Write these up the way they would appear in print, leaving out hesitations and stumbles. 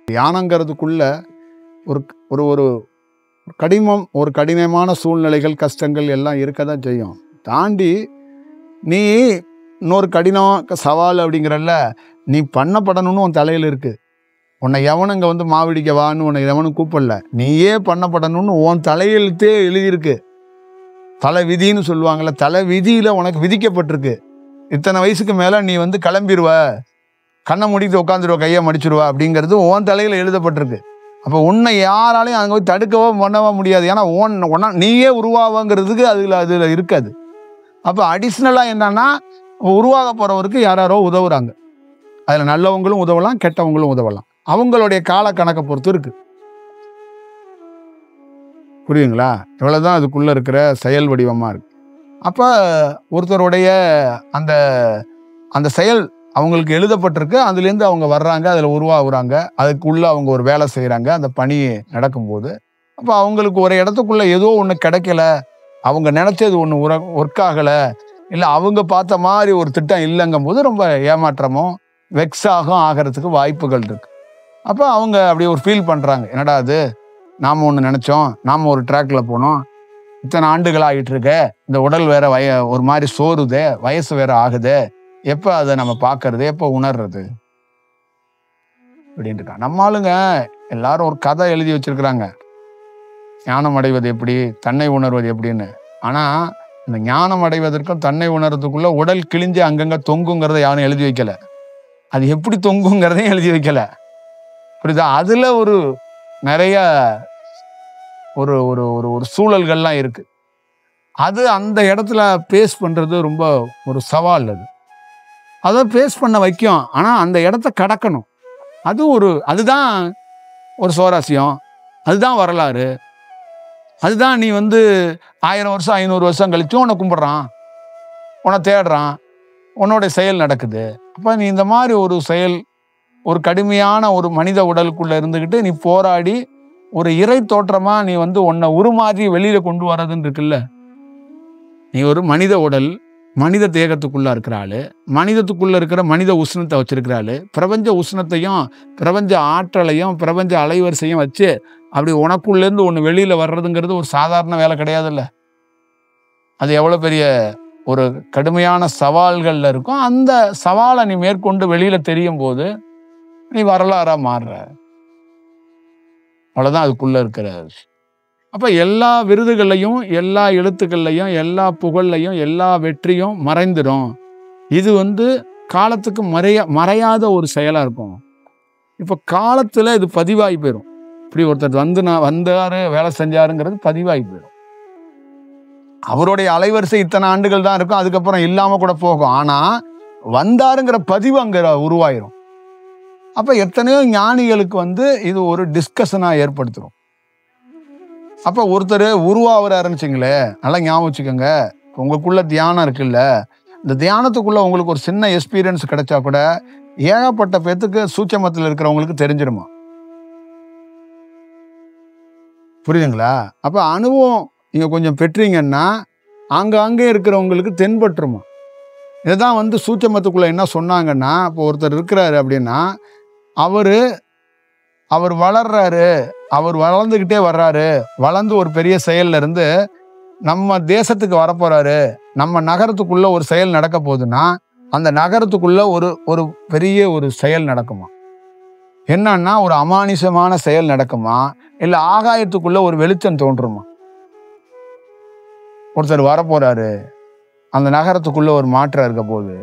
தியானங்கிறதுக்குள்ள ஒரு ஒரு ஒரு ஒரு கடினமான சூழ்நிலைகள், கஷ்டங்கள் எல்லாம் இருக்க தான் செய்யும். தாண்டி நீ இன்னொரு கடினம் சவால் அப்படிங்கிறல்ல, நீ பண்ணப்படணும்னு உன் தலையில் இருக்கு. உன்னை எவனுங்க வந்து மாவிடிக்கவான்னு உன்னை எவனும் கூப்பிடல. நீயே பண்ணப்படணும்னு உன் தலையெழுத்தே எழுதியிருக்கு. தலை விதின்னு சொல்லுவாங்கள்ல, தலை விதியில் உனக்கு விதிக்கப்பட்டிருக்கு. இத்தனை வயசுக்கு மேலே நீ வந்து கிளம்பிடுவ, கண்ணை மூடிட்டு உட்காந்துருவ, கையை மடிச்சிருவா அப்படிங்கிறது உன் தலையில் எழுதப்பட்டிருக்கு. அப்போ உன்னை யாராலையும் அங்கே போய் தடுக்கவோ பண்ணவோ முடியாது. ஏன்னா நீயே உருவாவங்கிறதுக்கு அதில் இருக்காது. அப்போ அடிஷ்னலாக என்னன்னா, உருவாக போகிறவருக்கு யாரோ உதவுறாங்க. அதில் நல்லவங்களும் உதவலாம், கெட்டவங்களும் உதவலாம். அவங்களுடைய கால கணக்கை பொறுத்து இருக்கு. புரியுங்களா? இவ்வளோதான் அதுக்குள்ளே இருக்கிற செயல் வடிவமாக இருக்கு. அப்போ ஒருத்தருடைய அந்த அந்த செயல் அவங்களுக்கு எழுதப்பட்டிருக்கு. அதுலேருந்து அவங்க வர்றாங்க, அதில் உருவாகுறாங்க, அதுக்குள்ளே அவங்க ஒரு வேலை செய்கிறாங்க. அந்த பணி நடக்கும்போது அப்போ அவங்களுக்கு ஒரு இடத்துக்குள்ளே ஏதோ ஒன்று கிடைக்கல, அவங்க நினச்சது ஒன்று ஒர்க் ஆகலை, இல்லை அவங்க பார்த்த மாதிரி ஒரு திட்டம் இல்லைங்கும் போது ரொம்ப ஏமாற்றமும் வெக்ஸாகும் ஆகிறதுக்கு வாய்ப்புகள் இருக்கு. அப்போ அவங்க அப்படி ஒரு ஃபீல் பண்ணுறாங்க, என்னடா அது, நாம் ஒன்று நினச்சோம், நாம் ஒரு ட்ராக்ல போனோம், இத்தனை ஆண்டுகள் ஆகிட்டு இருக்க, இந்த உடல் வேற ஒரு மாதிரி சோறுதே, வயசு வேற ஆகுது, எப்போ அதை நம்ம பார்க்கறது, எப்போ உணர்றது அப்படின்ட்டு இருக்கா. நம்ம ஆளுங்க எல்லாரும் ஒரு கதை எழுதி வச்சிருக்கிறாங்க, ஞானம் அடைவது எப்படி, தன்னை உணர்வது எப்படின்னு. ஆனால் இந்த ஞானம் அடைவதற்கும் தன்னை உணர்றதுக்குள்ள உடல் கிழிஞ்சு அங்கங்கே தொங்குங்கிறத யாரும் எழுதி வைக்கல. அது எப்படி தொங்குங்கிறதையும் எழுதி வைக்கல. புரியுதா? அதில் ஒரு நிறைய ஒரு ஒரு ஒரு ஒரு சூழல்கள்லாம் இருக்கு. அது அந்த இடத்துல பேஸ் பண்ணுறது ரொம்ப ஒரு சவால். அதை பேஸ் பண்ண வைக்கும். ஆனால் அந்த இடத்த கடக்கணும். அதுதான் ஒரு சுவாரஸ்யம், அதுதான் வரலாறு, அதுதான் நீ வந்து 1000 வருஷம் 500 வருஷம் கழிச்சும் உன்னை கும்பிட்றான், உன்னை தேடுறான், உன்னோட செயல் நடக்குது. அப்போ நீ இந்த மாதிரி ஒரு செயல், ஒரு கடுமையான ஒரு மனித உடலுக்குள்ளே இருந்துக்கிட்டு நீ போராடி ஒரு இறை தோற்றமாக நீ வந்து உன்னை உருமாறி வெளியில் கொண்டு வர்றதுன்னு இருக்குல்ல. நீ ஒரு மனித உடல், மனித தேகத்துக்குள்ளே இருக்கிற ஆள், மனிதத்துக்குள்ளே இருக்கிற மனித உஷ்ணத்தை வச்சிருக்கிற ஆள், பிரபஞ்ச உஷ்ணத்தையும் பிரபஞ்ச ஆற்றலையும் பிரபஞ்ச அலைவரிசையும் வச்சு அப்படி உனக்குள்ளேருந்து ஒன்று வெளியில் வர்றதுங்கிறது ஒரு சாதாரண வேலை கிடையாதுல்ல. அது எவ்வளோ பெரிய ஒரு கடுமையான சவால்களில் இருக்கும். அந்த சவாலை நீ மேற்கொண்டு வெளியில் தெரியும் போது நீ வரலாறாக மாறுற. அவ்வளோதான் அதுக்குள்ளே இருக்கிற. அப்போ எல்லா விருதுகள்லையும், எல்லா எழுத்துக்கள்லையும், எல்லா புகழ்லையும், எல்லா வெற்றியும் மறைந்துடும். இது வந்து காலத்துக்கு மறையாத ஒரு செயலாக இருக்கும். இப்போ காலத்தில் இது பதிவாகி போயிடும். இப்படி ஒருத்தர் வந்தார், வேலை செஞ்சாருங்கிறது பதிவாகி போயிடும். அவருடைய அலைவரிசை இத்தனை ஆண்டுகள் தான் இருக்கும், அதுக்கப்புறம் இல்லாமல் கூட போகும். ஆனால் வந்தாருங்கிற பதிவு அங்கே உருவாயிரும். அப்போ எத்தனையோ ஞானிகளுக்கு வந்து இது ஒரு டிஸ்கஷனாக ஏற்படுத்தும். அப்போ ஒருத்தர் உருவாகிறாருன்னு வச்சுங்களே, நல்லா ஞாபகம் வச்சுக்கோங்க, உங்களுக்குள்ள தியானம் இருக்குல்ல, இந்த தியானத்துக்குள்ள உங்களுக்கு ஒரு சின்ன எக்ஸ்பீரியன்ஸ் கிடைச்சா கூட ஏகப்பட்ட பேத்துக்கு சூட்சமத்தில் இருக்கிறவங்களுக்கு தெரிஞ்சிருமா. புரியுதுங்களா? அப்போ அனுபவம் நீங்கள் கொஞ்சம் பெற்றீங்கன்னா அங்கே இருக்கிறவங்களுக்கு தென்பட்டுருமா. இதுதான் வந்து சூட்சமத்துக்குள்ள என்ன சொன்னாங்கன்னா, இப்போ ஒருத்தர் இருக்கிறாரு அப்படின்னா அவர் வளர்றாரு, அவர் வளர்ந்துக்கிட்டே வர்றாரு, வளர்ந்து ஒரு பெரிய செயல்ல இருந்து நம்ம தேசத்துக்கு வரப்போறாரு, நம்ம நகரத்துக்குள்ள ஒரு செயல் நடக்க போகுதுன்னா அந்த நகரத்துக்குள்ள ஒரு பெரிய ஒரு செயல் நடக்குமா. என்னன்னா ஒரு அமானுஷமான செயல் நடக்குமா, இல்லை ஆகாயத்துக்குள்ள ஒரு வெளிச்சம் தோன்றுமா. ஒருத்தர் வரப்போறாரு, அந்த நகரத்துக்குள்ள ஒரு மாற்றம் இருக்க போகுது.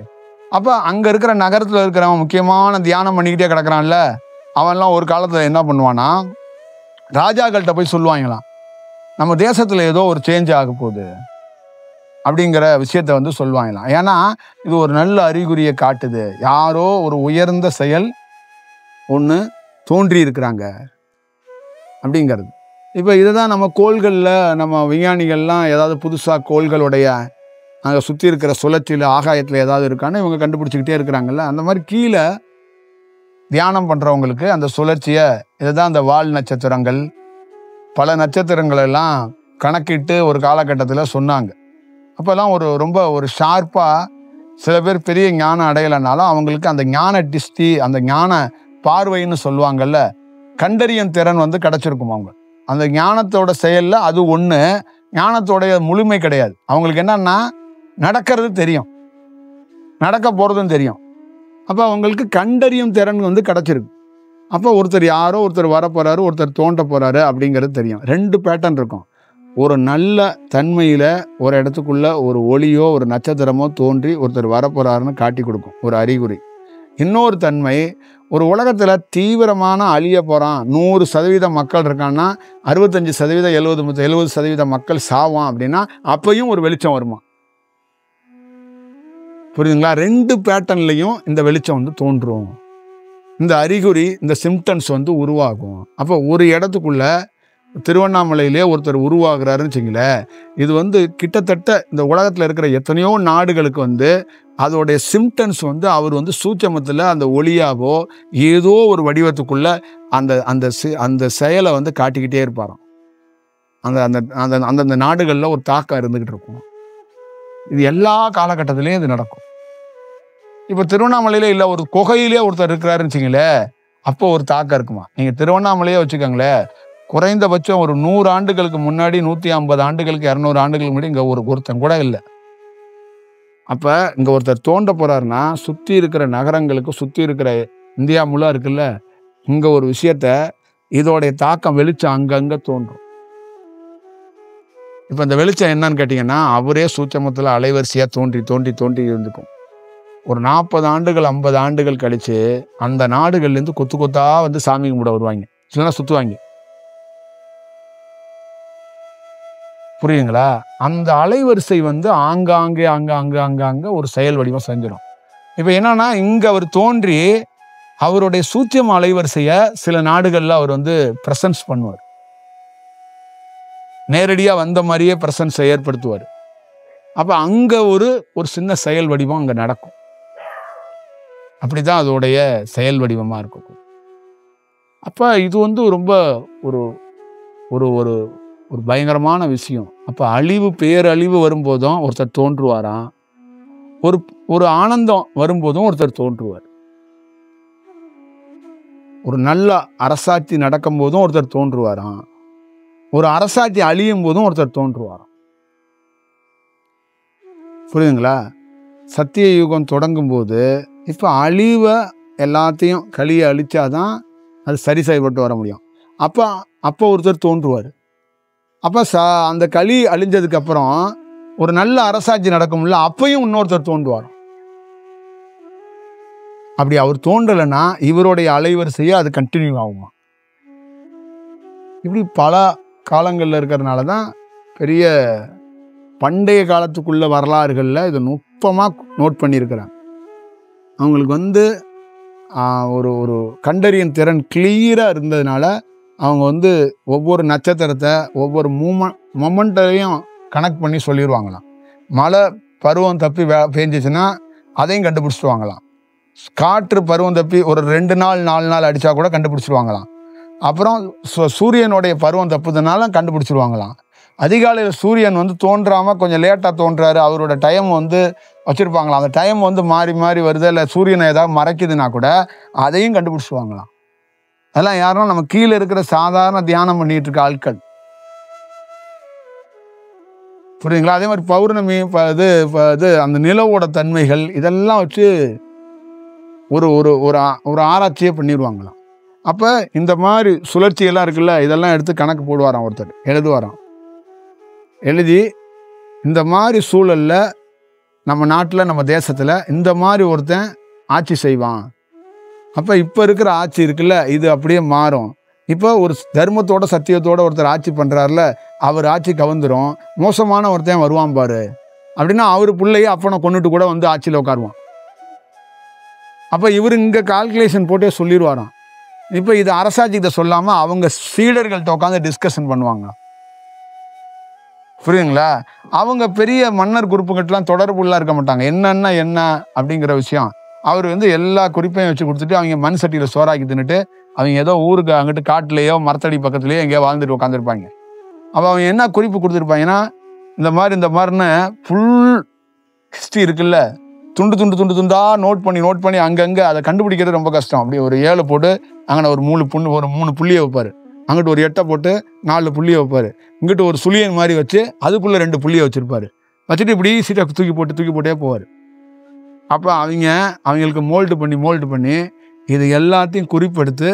அப்போ அங்கே இருக்கிற நகரத்தில் இருக்கிறவன் முக்கியமான தியானம் பண்ணிக்கிட்டே கிடக்கிறான்ல, அவன்லாம் ஒரு காலத்தில் என்ன பண்ணுவானா, ராஜாக்கள்கிட்ட போய் சொல்லுவாங்களாம், நம்ம தேசத்தில் ஏதோ ஒரு சேஞ்ச் ஆக போகுது அப்படிங்கிற விஷயத்த வந்து சொல்லுவாங்களாம். ஏன்னா இது ஒரு நல்ல அறிகுறியை காட்டுது, யாரோ ஒரு உயர்ந்த செயல் ஒன்று தோன்றி இருக்கிறாங்க அப்படிங்கிறது. இப்போ இதுதான் நம்ம கோள்களில் நம்ம விஞ்ஞானிகள்லாம் ஏதாவது புதுசாக கோள்களுடைய அங்கே சுற்றி இருக்கிற சுழற்சியில் ஆகாயத்தில் ஏதாவது இருக்கான்னு இவங்க கண்டுபிடிச்சிக்கிட்டே இருக்கிறாங்கல்ல. அந்த மாதிரி கீழே தியானம் பண்ணுறவங்களுக்கு அந்த சுழற்சியை, இதுதான் அந்த வால் நட்சத்திரங்கள், பல நட்சத்திரங்கள் எல்லாம் கணக்கிட்டு ஒரு காலகட்டத்தில் சொன்னாங்க. அப்போல்லாம் ரொம்ப ஒரு ஷார்ப்பாக சில பேர் பெரிய ஞானம் அடையலைனாலும் அவங்களுக்கு அந்த ஞான டிஸ்டி, அந்த ஞான பார்வைன்னு சொல்லுவாங்கல்ல, கண்டறியும் திறன் வந்து கிடைச்சிருக்கும். அவங்க அந்த ஞானத்தோட செயல்ல அது ஒண்ணு, ஞானத்தோடைய முழுமை கிடையாது. அவங்களுக்கு என்னன்னா நடக்கிறது தெரியும், நடக்க போறதும் தெரியும். அப்ப அவங்களுக்கு கண்டறியும் திறன் வந்து கிடைச்சிருக்கு. அப்போ ஒருத்தர் யாரோ ஒருத்தர் வர போறாரு, ஒருத்தர் தோண்ட போறாரு அப்படிங்கிறது தெரியும். 2 பேட்டர்ன் இருக்கும். ஒரு நல்ல தன்மையில ஒரு இடத்துக்குள்ள ஒரு ஒளியோ ஒரு நட்சத்திரமோ தோன்றி ஒருத்தர் வரப்போறாருன்னு காட்டி கொடுக்கும், ஒரு அறிகுறி. இன்னொரு தன்மை, ஒரு உலகத்துல தீவிரமான அழிய போறான், 100% மக்கள் இருக்கான்னா 65% 70% மக்கள் சாவான் அப்படின்னா அப்பயும் ஒரு வெளிச்சம் வருமா. புரியுதுங்களா? 2 பேட்டர்ன்லையும் இந்த வெளிச்சம் வந்து தோன்றும், இந்த அறிகுறி, இந்த சிம்டம்ஸ் வந்து உருவாகும். அப்போ ஒரு இடத்துக்குள்ள திருவண்ணாமலையிலே ஒருத்தர் உருவாகிறாருன்னு வச்சுங்களேன், இது வந்து கிட்டத்தட்ட இந்த உலகத்தில் இருக்கிற எத்தனையோ நாடுகளுக்கு வந்து அதோடைய சிம்டம்ஸ் வந்து அவர் வந்து சூட்சமத்தில் அந்த ஒளியாவோ ஏதோ ஒரு வடிவத்துக்குள்ள அந்த அந்த அந்த செயலை வந்து காட்டிக்கிட்டே இருப்பாராம். அந்த அந்த அந்த அந்தந்த நாடுகளில் ஒரு தாக்கம் இருந்துகிட்டு இருக்கும். இது எல்லா காலகட்டத்திலையும் இது நடக்கும். இப்போ திருவண்ணாமலையிலே இல்லை, ஒரு குகையிலே ஒருத்தர் இருக்கிறாருன்னு வச்சுங்களேன், அப்போ ஒரு தாக்கம் இருக்குமா. நீங்கள் திருவண்ணாமலையே வச்சுக்கோங்களேன், குறைந்தபட்சம் ஒரு 100 ஆண்டுகளுக்கு முன்னாடி, 150 ஆண்டுகளுக்கு 200 ஆண்டுகளுக்கு முன்னாடி இங்கே ஒருத்தன் கூட இல்லை. அப்போ இங்கே ஒருத்தர் தோண்ட போறாருன்னா சுற்றி இருக்கிற நகரங்களுக்கு, சுற்றி இருக்கிற இந்தியா முழுவதும் இருக்குல்ல, இங்கே ஒரு விஷயத்த இதோடைய தாக்கம் வெளிச்சம் அங்கங்கே தோன்றும். இப்போ இந்த வெளிச்சம் என்னன்னு கேட்டிங்கன்னா, அவரே சூட்சமத்தில் அலைவரிசையாக தோன்றி தோன்றி தோன்றி இருந்துக்கும். ஒரு 40 ஆண்டுகள் 50 ஆண்டுகள் கழிச்சு அந்த நாடுகள்லேருந்து கொத்து கொத்தா வந்து சாமி கும்பிட வருவாங்க, இல்லைன்னா சுற்றுவாங்க. புரியுங்களா? அந்த அலைவரிசை வந்து ஆங்காங்கே அங்க ஒரு செயல் வடிவம் செஞ்சிடும். இப்போ என்னன்னா, இங்க அவர் தோன்றி அவருடைய சூட்சம அலைவரிசையை சில நாடுகள்ல அவர் வந்து பிரசன்ஸ் பண்ணுவார், நேரடியா வந்த மாதிரியே பிரசன்ஸை ஏற்படுத்துவார். அப்ப அங்க ஒரு சின்ன செயல் வடிவம் அங்க நடக்கும். அப்படிதான் அதோடைய செயல் வடிவமா இருக்கும். அப்ப இது வந்து ரொம்ப ஒரு ஒரு ஒரு ஒரு பயங்கரமான விஷயம். அப்ப அழிவு, பேரழிவு வரும்போதும் ஒருத்தர் தோன்றுவாராம், ஒரு ஆனந்தம் வரும்போதும் ஒருத்தர் தோன்றுவார், ஒரு நல்ல அரசாட்சி நடக்கும் போதும் ஒருத்தர் தோன்றுவாராம், ஒரு அரசாட்சி அழியும் போதும் ஒருத்தர் தோன்றுவாராம். புரியுதுங்களா? சத்திய யுகம் தொடங்கும் போது இப்போ அழிவை எல்லாத்தையும் கலியை அழிச்சாதான் அது சரி செய்யப்பட்டு வர முடியும். அப்போ ஒருத்தர் தோன்றுவார். அப்போ அந்த களி அழிஞ்சதுக்கு அப்புறம் ஒரு நல்ல அரசாட்சி நடக்கும்ல, அப்பையும் இன்னொருத்தர் தோன்றுவார். அப்படி அவர் தோன்றலைன்னா இவருடைய அலைவரிசையை அது கண்டினியூ ஆகுமா. இப்படி பல காலங்களில் இருக்கிறதுனால தான் பெரிய பண்டைய காலத்துக்குள்ள வரலாறுகளில் இதை நுட்பமாக நோட் பண்ணியிருக்கிறாங்க. அவங்களுக்கு வந்து ஒரு கண்டறியும் திறன் கிளியராக இருந்ததுனால அவங்க வந்து ஒவ்வொரு நட்சத்திரத்தை ஒவ்வொரு மொமெண்ட்டையும் கனெக்ட் பண்ணி சொல்லிடுவாங்களாம். மழை பருவம் தப்பி பேஞ்சிச்சுன்னா அதையும் கண்டுபிடிச்சிடுவாங்களாம். காற்று பருவம் தப்பி ஒரு 2 நாள் 4 நாள் அடித்தா கூட கண்டுபிடிச்சிடுவாங்களாம். அப்புறம் சூரியனுடைய பருவம் தப்புதுனால கண்டுபிடிச்சிடுவாங்களாம். அதிகாலையில் சூரியன் வந்து தோன்றாமல் கொஞ்சம் லேட்டாக தோன்றாரு, அவரோட டைம் வந்து வச்சுருப்பாங்களாம். அந்த டைம் வந்து மாறி மாறி வருது, இல்லை சூரியனை ஏதாவது மறைக்குதுன்னா கூட அதையும் கண்டுபிடிச்சிடுவாங்களாம். அதெல்லாம் யாரும் நம்ம கீழே இருக்கிற சாதாரண தியானம் பண்ணிட்டு இருக்க ஆட்கள். புரியுதுங்களா? அதே மாதிரி பௌர்ணமி இது அந்த நிலவோட தன்மைகள் இதெல்லாம் வச்சு ஒரு ஒரு ஒரு ஆராய்ச்சியே பண்ணிடுவாங்களாம். அப்போ இந்த மாதிரி சுழற்சியெல்லாம் இருக்குல்ல, இதெல்லாம் எடுத்து கணக்கு போடுவாராம், ஒருத்தர் எழுதுவாராம். எழுதி இந்த மாதிரி சூழலில் நம்ம நாட்டில் நம்ம தேசத்தில் இந்த மாதிரி ஒருத்தன் ஆட்சி செய்வான். அப்போ இப்போ இருக்கிற ஆட்சி இருக்குல்ல, இது அப்படியே மாறும். இப்போ ஒரு தர்மத்தோட சத்தியத்தோட ஒருத்தர் ஆட்சி பண்ணுறாருல, அவர் ஆட்சி கவர்ந்துடும். மோசமான ஒருத்தன் வருவான் பாரு அப்படின்னா அவர் பிள்ளைய அப்பனை கொண்டுட்டு கூட வந்து ஆட்சியில் உட்காருவான். அப்போ இவர் இங்கே கால்குலேஷன் போட்டே சொல்லிடுவாராம். இப்போ இது அரசாட்சிக்கிட்ட சொல்லாமல் அவங்க சீடர்கள்ட்ட உட்காந்து டிஸ்கஷன் பண்ணுவாங்க. புரியுதுங்களா? அவங்க பெரிய மன்னர் குறிப்புகிட்டலாம் தொடர்புலாம் இருக்க மாட்டாங்க. என்னன்னா என்ன அப்படிங்கிற விஷயம் அவர் வந்து எல்லா குறிப்பையும் வச்சு கொடுத்துட்டு அவங்க மண் சட்டியில் சோறாக்கி தின்னுட்டு அவங்க ஏதோ ஊருக்கு அங்கிட்டு காட்டுலையோ மரத்தடி பக்கத்துலையோ எங்கேயோ வாழ்ந்துட்டு உட்காந்துருப்பாங்க. அப்போ அவங்க என்ன குறிப்பு கொடுத்துருப்பாங்கன்னா, இந்த மாதிரின்னு ஃபுல் ஹிஸ்ட்ரி இருக்குல்ல, துண்டு துண்டு துண்டு துண்டா நோட் பண்ணி அங்கங்கே அதை கண்டுபிடிக்கிறது ரொம்ப கஷ்டம். அப்படி ஒரு 7 போட்டு அங்கே ஒரு 3 புள்ளியை வைப்பார், அங்கிட்டு ஒரு 8 போட்டு 4 புள்ளியை வைப்பார், இங்கிட்டு ஒரு சுழியன் மாதிரி வச்சு அதுக்குள்ளே 2 புள்ளியை வச்சுருப்பார். வச்சுட்டு இப்படி சீட்டை தூக்கி போட்டே போவார். அப்போ அவங்களுக்கு மோல்டு பண்ணி இது எல்லாத்தையும் குறிப்பெடுத்து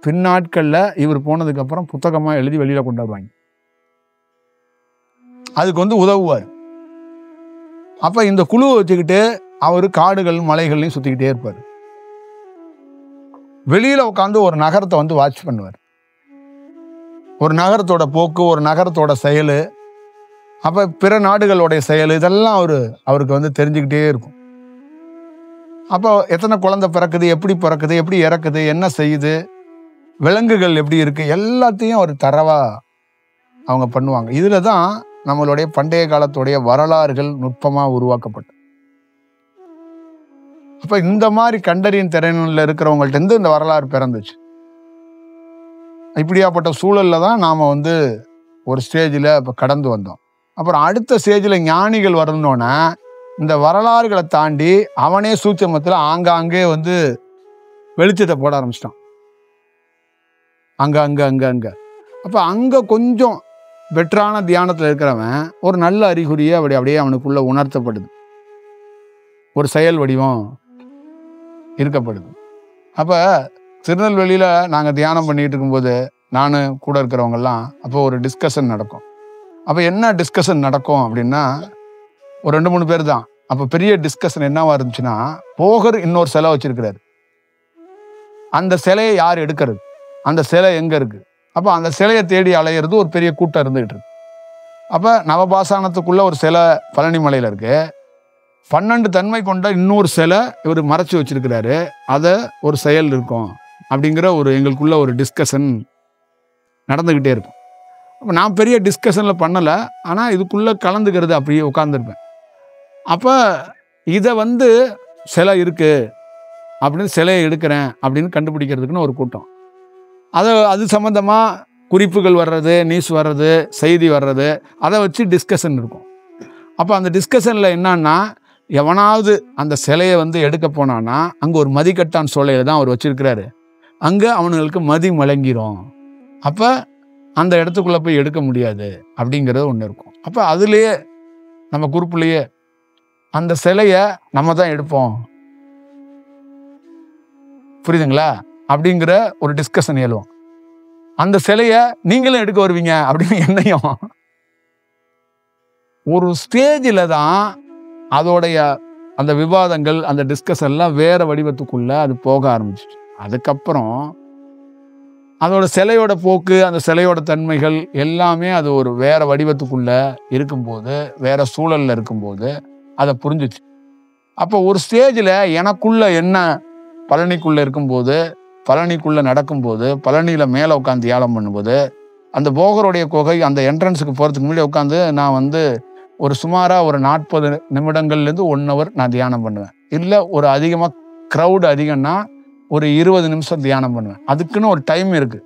பின்னாட்களில் இவர் போனதுக்கப்புறம் புத்தகமாக எழுதி வெளியில் கொண்டு வருவாங்க. அதுக்கு உதவுவார். அப்போ இந்த குழுவை வச்சுக்கிட்டு அவர் காடுகள் மலைகள்லையும் சுற்றிக்கிட்டே இருப்பார். வெளியில் உட்காந்து ஒரு நகரத்தை வாட்ச் பண்ணுவார். ஒரு நகரத்தோட போக்கு, ஒரு நகரத்தோட செயல், அப்போ பிற நாடுகளுடைய செயல், இதெல்லாம் அவருக்கு தெரிஞ்சுக்கிட்டே இருக்கும். அப்போ எத்தனை குழந்தை பிறக்குது, எப்படி இறக்குது, என்ன செய்யுது, விலங்குகள் எப்படி இருக்கு, எல்லாத்தையும் ஒரு தரவா அவங்க பண்ணுவாங்க. இதுல தான் நம்மளுடைய பண்டைய காலத்துடைய வரலாறுகள் நுட்பமாக உருவாக்கப்பட்டது. அப்போ இந்த மாதிரி கண்டறியும் திறனில் இருக்கிறவங்கள்ட்ட இந்த வரலாறு பிறந்துச்சு. இப்படியாப்பட்ட சூழல்ல தான் நாம் ஒரு ஸ்டேஜில் இப்போ கடந்து வந்தோம். அப்புறம் அடுத்த ஸ்டேஜில் ஞானிகள் வரணுன்னா இந்த வரலாறுகளை தாண்டி அவனே சூட்சமத்தில் ஆங்காங்கே வெளிச்சத்தை போட ஆரம்பிச்சிட்டான். அங்கே அப்போ அங்கே கொஞ்சம் பெட்டரான தியானத்தில் இருக்கிறவன் ஒரு நல்ல அறிகுறியை அப்படியே அவனுக்குள்ள உணர்த்தப்படுது, ஒரு செயல் வடிவம் இருக்கப்படுது. அப்போ திருநெல்வேலியில் நாங்கள் தியானம் பண்ணிகிட்டு இருக்கும்போது நான் கூட இருக்கிறவங்கெல்லாம் அப்போ ஒரு டிஸ்கஷன் நடக்கும். அப்போ என்ன டிஸ்கஷன் நடக்கும் அப்படின்னா, ஒரு 2-3 பேர் தான். அப்போ பெரிய டிஸ்கஷன் என்னவா இருந்துச்சுன்னா, போகர் இன்னொரு சிலை வச்சிருக்கிறாரு, அந்த சிலையை யார் எடுக்கிறது, அந்த சிலை எங்கே இருக்கு, அப்போ அந்த சிலையை தேடி அலையிறது ஒரு பெரிய கூட்டம் இருந்துகிட்டு இருக்கு. அப்போ நவபாசானத்துக்குள்ள ஒரு சிலை பழனி மலையில் இருக்கு, 12 தன்மை கொண்ட இன்னொரு சிலை இவர் மறைச்சி வச்சிருக்கிறாரு, அதை ஒரு செயல் இருக்கும் அப்படிங்கிற எங்களுக்குள்ள ஒரு டிஸ்கஷன் நடந்துக்கிட்டே இருக்கும். அப்போ நான் பெரிய டிஸ்கஷனில் பண்ணலை, ஆனால் இதுக்குள்ளே கலந்துக்கிறது அப்படியே உட்காந்துருப்பேன். அப்போ இதை சிலை இருக்குது அப்படின்னு சிலையை எடுக்கிறேன் அப்படின்னு கண்டுபிடிக்கிறதுக்குன்னு ஒரு கூட்டம், அது சம்மந்தமாக குறிப்புகள் வர்றது, நியூஸ் வர்றது, செய்தி வர்றது, அதை வச்சு டிஸ்கஷன் இருக்கும். அப்போ அந்த டிஸ்கஷனில் என்னன்னா, எவனாவது அந்த சிலையை எடுக்க போனான்னா அங்கே ஒரு மதிக்கட்டான் சோலையில் தான் அவர் வச்சிருக்கிறாரு, அங்கே அவனுங்களுக்கு மதி மலங்கிரும், அப்போ அந்த இடத்துக்குள்ளே போய் எடுக்க முடியாது அப்படிங்கிறது ஒன்று இருக்கும். அப்போ அதுலேயே நம்ம குரூப்லேயே அந்த சிலையை நம்ம தான் எடுப்போம், புரியுதுங்களா, அப்படிங்கிற ஒரு டிஸ்கஷன் எழுவோம். அந்த சிலையை நீங்களும் எடுக்க வருவீங்க அப்படின்னு என்னையும் ஒரு ஸ்டேஜில் தான் அதோடைய அந்த விவாதங்கள், அந்த டிஸ்கஷன்லாம் வேற வடிவத்துக்குள்ள அது போக ஆரம்பிச்சிச்சு. அதுக்கப்புறம் அதோட சிலையோட போக்கு, அந்த சிலையோட தன்மைகள் எல்லாமே அது ஒரு வேற வடிவத்துக்குள்ள இருக்கும்போது, வேற சூழல்ல இருக்கும்போது அதை புரிஞ்சிச்சு. அப்போ ஒரு ஸ்டேஜில் எனக்குள்ள என்ன பழனிக்குள்ள இருக்கும்போது, பழனிக்குள்ள நடக்கும்போது, பழனியில மேலே உட்காந்து தியானம் பண்ணும்போது, அந்த போகருடைய குகை அந்த என்ட்ரன்ஸுக்கு போகிறதுக்கு முன்னாடி உட்காந்து நான் ஒரு சுமாராக ஒரு 40 நிமிடங்கள்லேருந்து 1 hour நான் தியானம் பண்ணுவேன். இல்லை ஒரு அதிகமாக க்ரௌடு அதிகம்னா ஒரு 20 நிமிஷம் தியானம் பண்ணுவேன். அதுக்குன்னு ஒரு டைம் இருக்கு.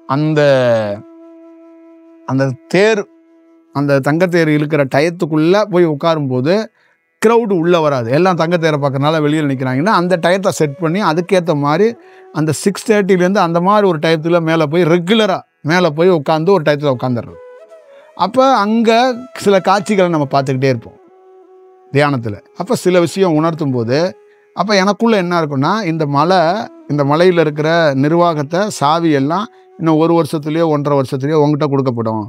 அந்த அந்த தேர், அந்த தங்கத்தேர் இழுக்கிற டயத்துக்குள்ளே போய் உட்காரும்போது க்ரௌடு உள்ளே வராது, எல்லாம் தங்கத்தேரை பார்க்கறனால வெளியில் நிற்கிறாங்கன்னா அந்த டயத்தை செட் பண்ணி அதுக்கேற்ற மாதிரி அந்த 6:30 அந்த மாதிரி ஒரு டயத்தில் மேலே போய் ரெகுலராக மேலே போய் உட்காந்து ஒரு டயத்தில் உட்காந்துடுறது. அப்போ அங்கே சில காட்சிகளை நம்ம பார்த்துக்கிட்டே இருப்போம் தியானத்தில். அப்போ சில விஷயம் உணர்த்தும் போது அப்போ எனக்குள்ளே என்ன இருக்குன்னா, இந்த மலையில் இருக்கிற நிர்வாகத்தை சாவி எல்லாம் இன்னும் 1 வருஷத்துலேயோ 1.5 வருஷத்துலேயோ உங்ககிட்ட கொடுக்கப்படும்,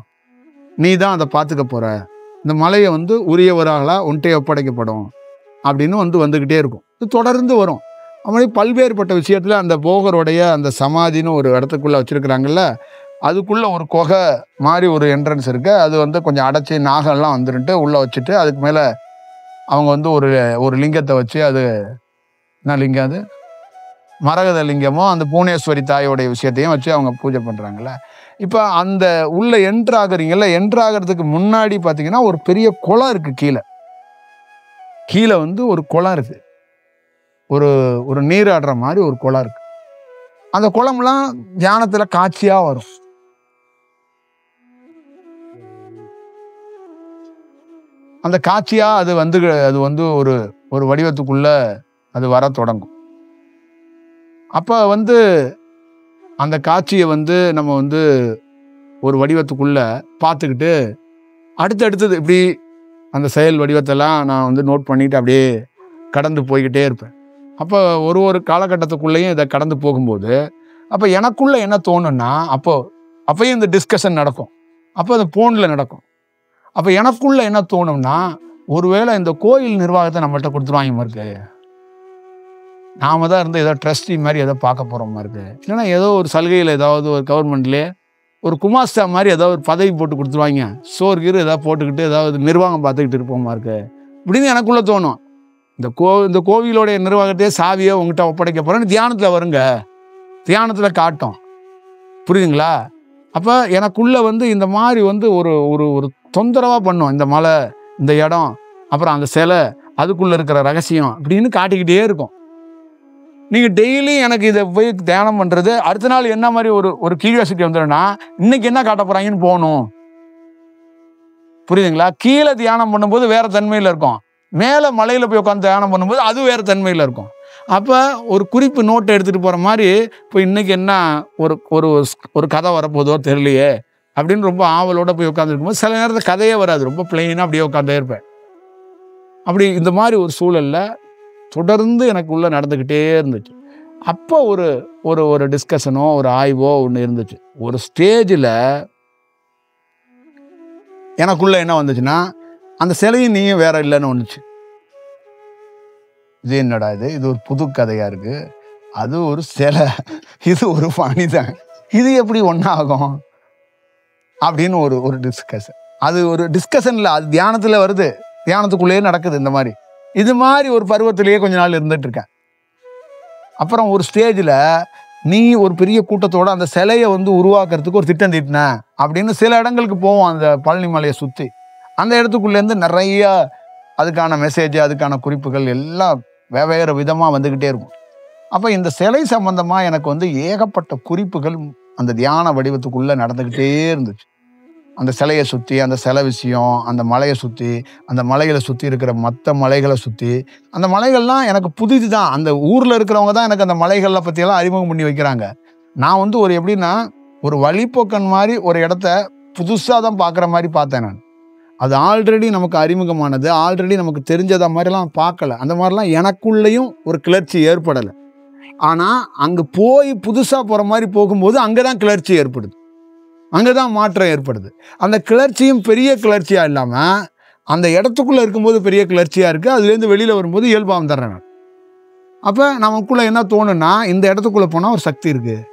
நீ தான் அதை பார்த்துக்க போகிற, இந்த மலையை உரியவராகலாம் உன்ட்டே ஒப்படைக்கப்படும் அப்படின்னு வந்துக்கிட்டே இருக்கும். இது தொடர்ந்து வரும். அப்படி பல்வேறுபட்ட விஷயத்தில் அந்த போகருடைய அந்த சமாதின்னு ஒரு இடத்துக்குள்ளே வச்சுருக்கிறாங்கல்ல, அதுக்குள்ளே ஒரு குகை மாதிரி ஒரு என்ட்ரன்ஸ் இருக்குது. அது கொஞ்சம் அடைச்சி நாகம்லாம் வந்துட்டு உள்ளே வச்சுட்டு அதுக்கு மேலே அவங்க ஒரு லிங்கத்தை வச்சு, அது என்ன லிங்கம், அது மரகத லிங்கமோ அந்த பூனேஸ்வரி தாயோடைய விஷயத்தையும் வச்சு அவங்க பூஜை பண்ணுறாங்கல்ல. இப்போ அந்த உள்ள என்ட்ராகிறீங்கல்ல, என்ட்ராகிறதுக்கு முன்னாடி பார்த்தீங்கன்னா ஒரு பெரிய குளம் இருக்குது. கீழே ஒரு குளம் இருக்குது, ஒரு நீராடுற மாதிரி ஒரு குளம் இருக்குது. அந்த குளம்லாம் தியானத்தில் காட்சியாக வரும். அந்த காட்சியாக அது ஒரு ஒரு வடிவத்துக்குள்ள அது வர தொடங்கும். அப்ப அந்த காட்சியை நம்ம ஒரு வடிவத்துக்குள்ள பார்த்துக்கிட்டு அடுத்தடுத்தது இப்படி அந்த செயல் வடிவத்தெல்லாம் நான் நோட் பண்ணிட்டு அப்படியே கடந்து போய்கிட்டே இருப்பேன். அப்போ ஒரு காலகட்டத்துக்குள்ளேயும் இதை கடந்து போகும்போது அப்போ எனக்குள்ள என்ன தோணுன்னா அப்பயும் இந்த டிஸ்கஷன் நடக்கும். அப்போ அது ஃபோனில் நடக்கும். அப்போ எனக்குள்ள என்ன தோணும்னா, ஒருவேளை இந்த கோயில் நிர்வாகத்தை நம்மள்கிட்ட கொடுத்துருவாங்க இருக்கு, நாம தான் இருந்து ஏதோ ட்ரஸ்டி மாதிரி ஏதோ பார்க்க போகிறோமா இருக்கு, இல்லைன்னா ஏதோ ஒரு சலுகையில் ஏதாவது ஒரு கவர்மெண்ட்லேயே ஒரு குமாஸ்தா மாதிரி ஏதாவது ஒரு பதவி போட்டு கொடுத்துருவாங்க, சோறு கீறு ஏதாவது போட்டுக்கிட்டு ஏதாவது நிர்வாகம் பார்த்துக்கிட்டு இருப்போமா இருக்கு இப்படின்னு எனக்குள்ளே தோணும். இந்த கோவிலோடைய நிர்வாகத்தையே சாவியோ உங்ககிட்ட ஒப்படைக்க போகிறேன்னு தியானத்தில் வருங்க, தியானத்தில் காட்டும். புரியுதுங்களா? அப்போ எனக்குள்ளே இந்த மாதிரி ஒரு ஒரு ஒரு தொந்தரவாக பண்ணும். இந்த மலை, இந்த இடம், அப்புறம் அந்த சிலை, அதுக்குள்ளே இருக்கிற ரகசியம் அப்படின்னு காட்டிக்கிட்டே இருக்கும். நீங்கள் டெய்லி எனக்கு இதை போய் தியானம் பண்ணுறது, அடுத்த நாள் என்ன மாதிரி ஒரு கியூரியாசிட்டி வந்துடும்னா, இன்னைக்கு என்ன காட்ட போகிறாங்கன்னு போகணும். புரியுதுங்களா? கீழே தியானம் பண்ணும்போது வேறு தன்மையில் இருக்கும், மேலே மலையில் போய் உட்காந்து தியானம் பண்ணும்போது அது வேறு தன்மையில் இருக்கும். அப்போ ஒரு குறிப்பு நோட்டை எடுத்துகிட்டு போகிற மாதிரி இப்போ இன்றைக்கி என்ன ஒரு கதை வரப்போதோ தெரியலையே அப்படின்னு ரொம்ப ஆவலோடு போய் உட்காந்துருக்கும்போது சில நேரத்தில் கதையே வராது, ரொம்ப பிளெயினாக அப்படியே உட்காந்தே இருப்பேன். அப்படி இந்த மாதிரி ஒரு சூழலில் தொடர்ந்து எனக்கு உள்ளே நடந்துக்கிட்டே இருந்துச்சு. அப்போ ஒரு டிஸ்கஷனோ ஒரு ஆய்வோ ஒன்று இருந்துச்சு. ஒரு ஸ்டேஜில் எனக்குள்ளே என்ன வந்துச்சுன்னா, அந்த சிலையும் நீயும் வேற இல்லைன்னு வந்துச்சு. இது என்னடா இது ஒரு புது கதையாக இருக்குது, அது ஒரு சிலை, இது ஒரு மனிதன், இது எப்படி ஒன்றாகும் அப்படின்னு ஒரு டிஸ்கஷன். அது ஒரு டிஸ்கஷனில் அது தியானத்தில் வருது, தியானத்துக்குள்ளேயே நடக்குது. இந்த மாதிரி இது மாதிரி ஒரு பருவத்திலேயே கொஞ்ச நாள் இருந்துட்டு இருக்கேன். அப்புறம் ஒரு ஸ்டேஜில் நீ ஒரு பெரிய கூட்டத்தோடு அந்த சிலையை உருவாக்குறதுக்கு ஒரு திட்டம் தீட்டின அப்படின்னு சில இடங்களுக்கு போவோம். அந்த பழனி மலையை சுற்றி அந்த இடத்துக்குள்ளேருந்து நிறைய அதுக்கான மெசேஜ், அதுக்கான குறிப்புகள் எல்லாம் வெவ்வேறு விதமாக வந்துக்கிட்டே இருக்கும். அப்போ இந்த சிலை சம்பந்தமாக எனக்கு ஏகப்பட்ட குறிப்புகள் அந்த தியான வடிவத்துக்குள்ளே நடந்துக்கிட்டே இருந்துச்சு. அந்த சிலையை சுற்றி, அந்த சிலை விஷயம், அந்த மலையை சுற்றி, அந்த மலைகளை சுற்றி இருக்கிற மற்ற மலைகளை சுற்றி, அந்த மலைகள்லாம் எனக்கு புதிது தான். அந்த ஊரில் இருக்கிறவங்க தான் எனக்கு அந்த மலைகளை பற்றியெல்லாம் அறிமுகம் பண்ணி வைக்கிறாங்க. நான் ஒரு எப்படின்னா ஒரு வழிப்போக்கன் மாதிரி ஒரு இடத்த புதுசாக தான் பார்க்குற மாதிரி பார்த்தேன் நான். அது ஆல்ரெடி நமக்கு அறிமுகமானது, ஆல்ரெடி நமக்கு தெரிஞ்சதை மாதிரிலாம் பார்க்கல. அந்த மாதிரிலாம் எனக்குள்ளேயும் ஒரு கிளர்ச்சி ஏற்படலை. ஆனால் அங்கே போய் புதுசாக போகிற மாதிரி போகும்போது அங்கே தான் கிளர்ச்சி ஏற்படுது, அங்கே தான் மாற்றம் ஏற்படுது. அந்த கிளர்ச்சியும் பெரிய கிளர்ச்சியாக இல்லாமல் அந்த இடத்துக்குள்ளே இருக்கும்போது பெரிய கிளர்ச்சியாக இருக்குது, அதுலேருந்து வெளியில் வரும்போது இயல்பாக வந்துடுறேன் நான். அப்போ நமக்குள்ளே என்ன தோணுன்னா, இந்த இடத்துக்குள்ளே போனால் ஒரு சக்தி இருக்குது,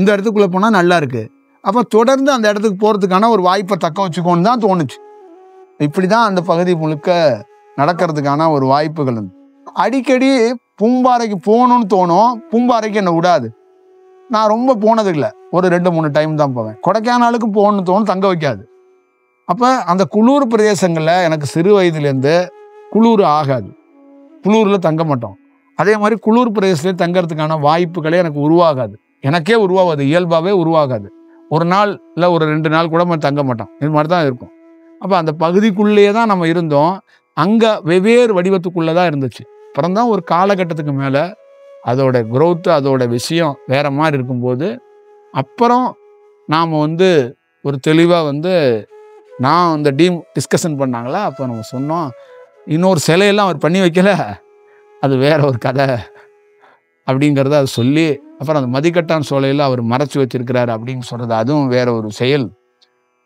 இந்த இடத்துக்குள்ளே போனால் நல்லா இருக்குது, அப்போ தொடர்ந்து அந்த இடத்துக்கு போகிறதுக்கான ஒரு வாய்ப்பை தக்க வச்சுக்கோன்னு தான் தோணுச்சு. இப்படி தான் அந்த பகுதி முழுக்க நடக்கிறதுக்கான ஒரு வாய்ப்புகள் இருந்து. அடிக்கடி பூம்பாறைக்கு போகணும்னு தோணும், பூம்பாறைக்கு என்னை விடாது. நான் ரொம்ப போனதில்லை, ஒரு 2-3 டைம் தான் போவேன். கொடைக்கானலுக்கு போகணும்னு தோணும், தங்க வைக்காது. அப்போ அந்த குளூர் பிரதேசங்களில் எனக்கு சிறு வயதுலேருந்து குளூர் ஆகாது, குளூரில் தங்க மாட்டோம். அதே மாதிரி குளூர் பிரதேசத்துலேயே தங்கிறதுக்கான வாய்ப்புகளே எனக்கு உருவாகாது, எனக்கே உருவாகாது, இயல்பாகவே உருவாகாது. ஒரு நாள் இல்லை ஒரு 2 நாள் கூட தங்க மாட்டோம், இது மாதிரி தான் இருக்கும். அப்போ அந்த பகுதிக்குள்ளேயே தான் நம்ம இருந்தோம், அங்கே வெவ்வேறு வடிவத்துக்குள்ளே தான் இருந்துச்சு. அப்புறம் தான் ஒரு காலகட்டத்துக்கு மேலே அதோட growth, அதோட விஷயம் வேற மாதிரி இருக்கும்போது அப்புறம் நாம் ஒரு தெளிவாக நான் இந்த டிஸ்கஷன் பண்ணாங்களா, அப்போ நம்ம சொன்னோம், இன்னொரு சிலையெல்லாம் அவர் பண்ணி வைக்கல, அது வேற ஒரு கதை அப்படிங்கிறத அது சொல்லி, அப்புறம் அந்த மதிக்கட்டான் சோலையில் அவர் மறைச்சி வச்சிருக்கிறாரு அப்படின்னு சொல்கிறது அதுவும் வேற ஒரு செயல்.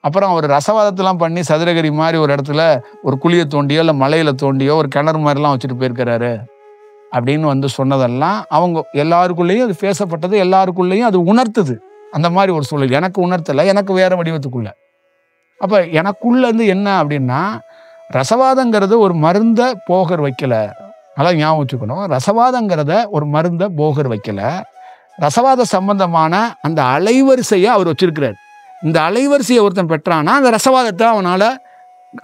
அப்புறம் அவர் ரசவாதத்தெல்லாம் பண்ணி சதுரகிரி மாதிரி ஒரு இடத்துல ஒரு குழியை தோண்டியோ இல்லை மலையில் தோண்டியோ ஒரு கிணறு மாதிரிலாம் வச்சுட்டு போயிருக்கிறாரு அப்படின்னு சொன்னதெல்லாம் அவங்க எல்லாருக்குள்ளேயும் அது பேசப்பட்டது, எல்லாருக்குள்ளேயும் அது உணர்த்துது. அந்த மாதிரி ஒரு சூழல் எனக்கு உணர்த்தலை, எனக்கு வேற வடிவத்துக்குள்ள. அப்போ எனக்குள்ளேருந்து என்ன அப்படின்னா, ரசவாதங்கிறது ஒரு மருந்தை போகர் வைக்கலை, அதான் ஞாபகம் வச்சுக்கணும். ரசவாதங்கிறத ஒரு மருந்தை போகர் வைக்கலை, ரசவாத சம்பந்தமான அந்த அலைவரிசையை அவர் வச்சிருக்கிறார். இந்த அலைவரிசையை ஒருத்தன் பெற்றானா அந்த ரசவாதத்தை அவனால்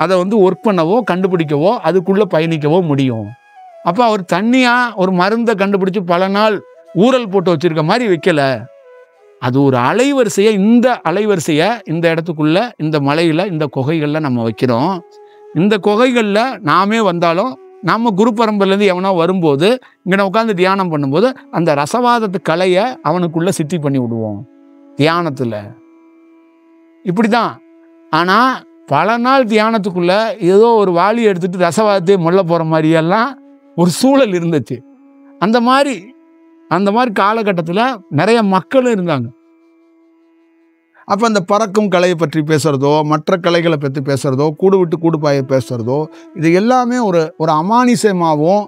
அதை ஒர்க் பண்ணவோ கண்டுபிடிக்கவோ அதுக்குள்ளே பயணிக்கவோ முடியும். அப்போ அவர் தண்ணியாக ஒரு மருந்தை கண்டுபிடிச்சி பல நாள் ஊறல் போட்டு வச்சுருக்க மாதிரி வைக்கலை, அது ஒரு அலைவரிசையை, இந்த அலைவரிசையை இந்த இடத்துக்குள்ள, இந்த மலையில், இந்த குகைகளில் நம்ம வைக்கிறோம். இந்த குகைகளில் நாமே வந்தாலும் நம்ம குரு பரம்பரையிலேருந்து எவனோ வரும்போது இங்கே உட்காந்து தியானம் பண்ணும்போது அந்த ரசவாதத்து கலையை அவனுக்குள்ள சித்தி பண்ணி விடுவோம் தியானத்தில். இப்படிதான். ஆனால் பல நாள் தியானத்துக்குள்ள ஏதோ ஒரு வாளி எடுத்துட்டு ரசவாதத்தை மொல்ல போகிற மாதிரியெல்லாம் ஒரு சூழல் இருந்துச்சு. அந்த மாதிரி காலகட்டத்தில் நிறைய மக்களும் இருந்தாங்க. அப்போ அந்த பறக்கும் கலையை பற்றி பேசுகிறதோ, மற்ற கலைகளை பற்றி பேசுகிறதோ, கூடு விட்டு கூடுபாயை பேசுகிறதோ, இது எல்லாமே ஒரு அமானுஷமாகவும்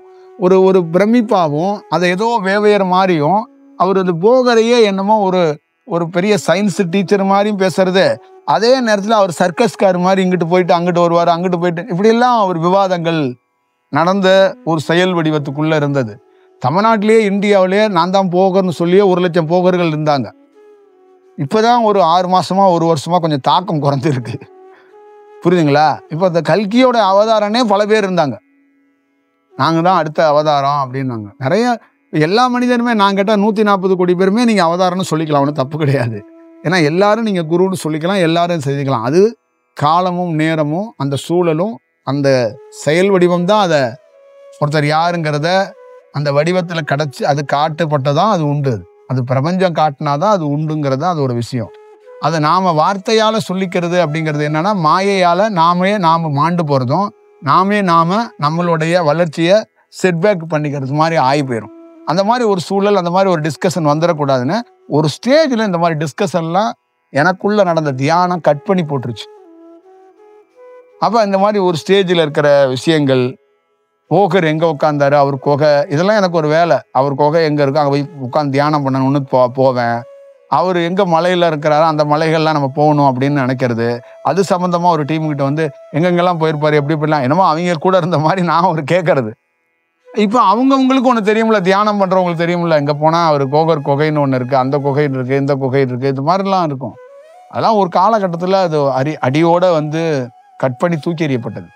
ஒரு பிரமிப்பாகவும் அதை ஏதோ வேவையர் மாதிரியும் அவர் அது போகரையே என்னமோ ஒரு பெரிய சயின்ஸ் டீச்சர் மாதிரியும் பேசுறது. அதே நேரத்தில் அவர் சர்க்கஸ்கார் மாதிரி இங்கிட்டு போயிட்டு அங்கிட்டு வருவார், அங்கிட்டு போயிட்டு இப்படியெல்லாம் ஒரு விவாதங்கள் நடந்த ஒரு செயல் வடிவத்துக்குள்ளே இருந்தது. தமிழ்நாட்டிலேயே இந்தியாவிலேயே நான் தான் போகர்னு சொல்லியே 1,00,000 போகர்கள் இருந்தாங்க. இப்போதான் ஒரு 6 மாசமா 1 வருஷமா கொஞ்சம் தாக்கம் குறைஞ்சிருக்கு. புரியுதுங்களா? இப்போ இந்த கல்கியோட அவதாரனே பல பேர் இருந்தாங்க. நாங்கள் தான் அடுத்த அவதாரம் அப்படின்னாங்க. நிறைய எல்லா மனிதனுமே நான் கேட்டால் 140 கோடி பேருமே நீங்கள் அவதாரம்னு சொல்லிக்கலாம், ஒன்றும் தப்பு கிடையாது. ஏன்னா எல்லாரும் நீங்கள் குருன்னு சொல்லிக்கலாம், எல்லாரும் செஞ்சுக்கலாம். அது காலமும் நேரமும் அந்த சூழலும் அந்த செயல் வடிவம் தான் அதை ஒருத்தர் யாருங்கிறத அந்த வடிவத்தில் கிடச்சி அது காட்டப்பட்டதான் அது உண்டு. அது பிரபஞ்சம் காட்டினாதான் அது உண்டுங்கிறது அதோட விஷயம். அதை நாம் வார்த்தையால் சொல்லிக்கிறது அப்படிங்கிறது என்னன்னா மாயையால் நாம் மாண்டு போகிறதும் நம்மளுடைய வளர்ச்சியை செட்பேக் பண்ணிக்கிறது மாதிரி ஆகி போயிடும். அந்த மாதிரி ஒரு சூழல், அந்த மாதிரி ஒரு டிஸ்கஷன் வந்துடக்கூடாதுன்னு ஒரு ஸ்டேஜில் இந்த மாதிரி டிஸ்கஷன்லாம் எனக்குள்ள நடந்த தியானம் கட் பண்ணி போட்டுருச்சு. அப்போ இந்த மாதிரி ஒரு ஸ்டேஜில் இருக்கிற விஷயங்கள், போகர் எங்கே உட்காந்தாரு, அவர் குகை, இதெல்லாம் எனக்கு ஒரு வேலை. அவர் குகை எங்கே இருக்கோ அங்கே போய் உட்காந்து தியானம் பண்ணணும்னு போவேன். அவர் எங்கே மலையில் இருக்கிறாரோ அந்த மலைகள்லாம் நம்ம போகணும் அப்படின்னு நினைக்கிறது. அது சம்மந்தமாக ஒரு டீமுக்கிட்ட வந்து எங்கெங்கெல்லாம் போயிருப்பாரு, எப்படி இப்படிலாம் என்னமோ அவங்க கூட இருந்த மாதிரி நான் ஒரு கேட்கறது. இப்போ அவங்கவுங்களுக்கு ஒன்று தெரியுமில்ல, தியானம் பண்ணுறவங்களுக்கு தெரியுமில்ல, எங்கே போனால் அவர் கோகர் குகைன்னு ஒன்று இருக்குது, அந்த குகை இருக்குது, இந்த குகை இருக்குது, இது மாதிரிலாம் இருக்கும். அதெல்லாம் ஒரு காலகட்டத்தில் அது அடியோடு வந்து கட் பண்ணி தூக்கி எறியப்பட்டது.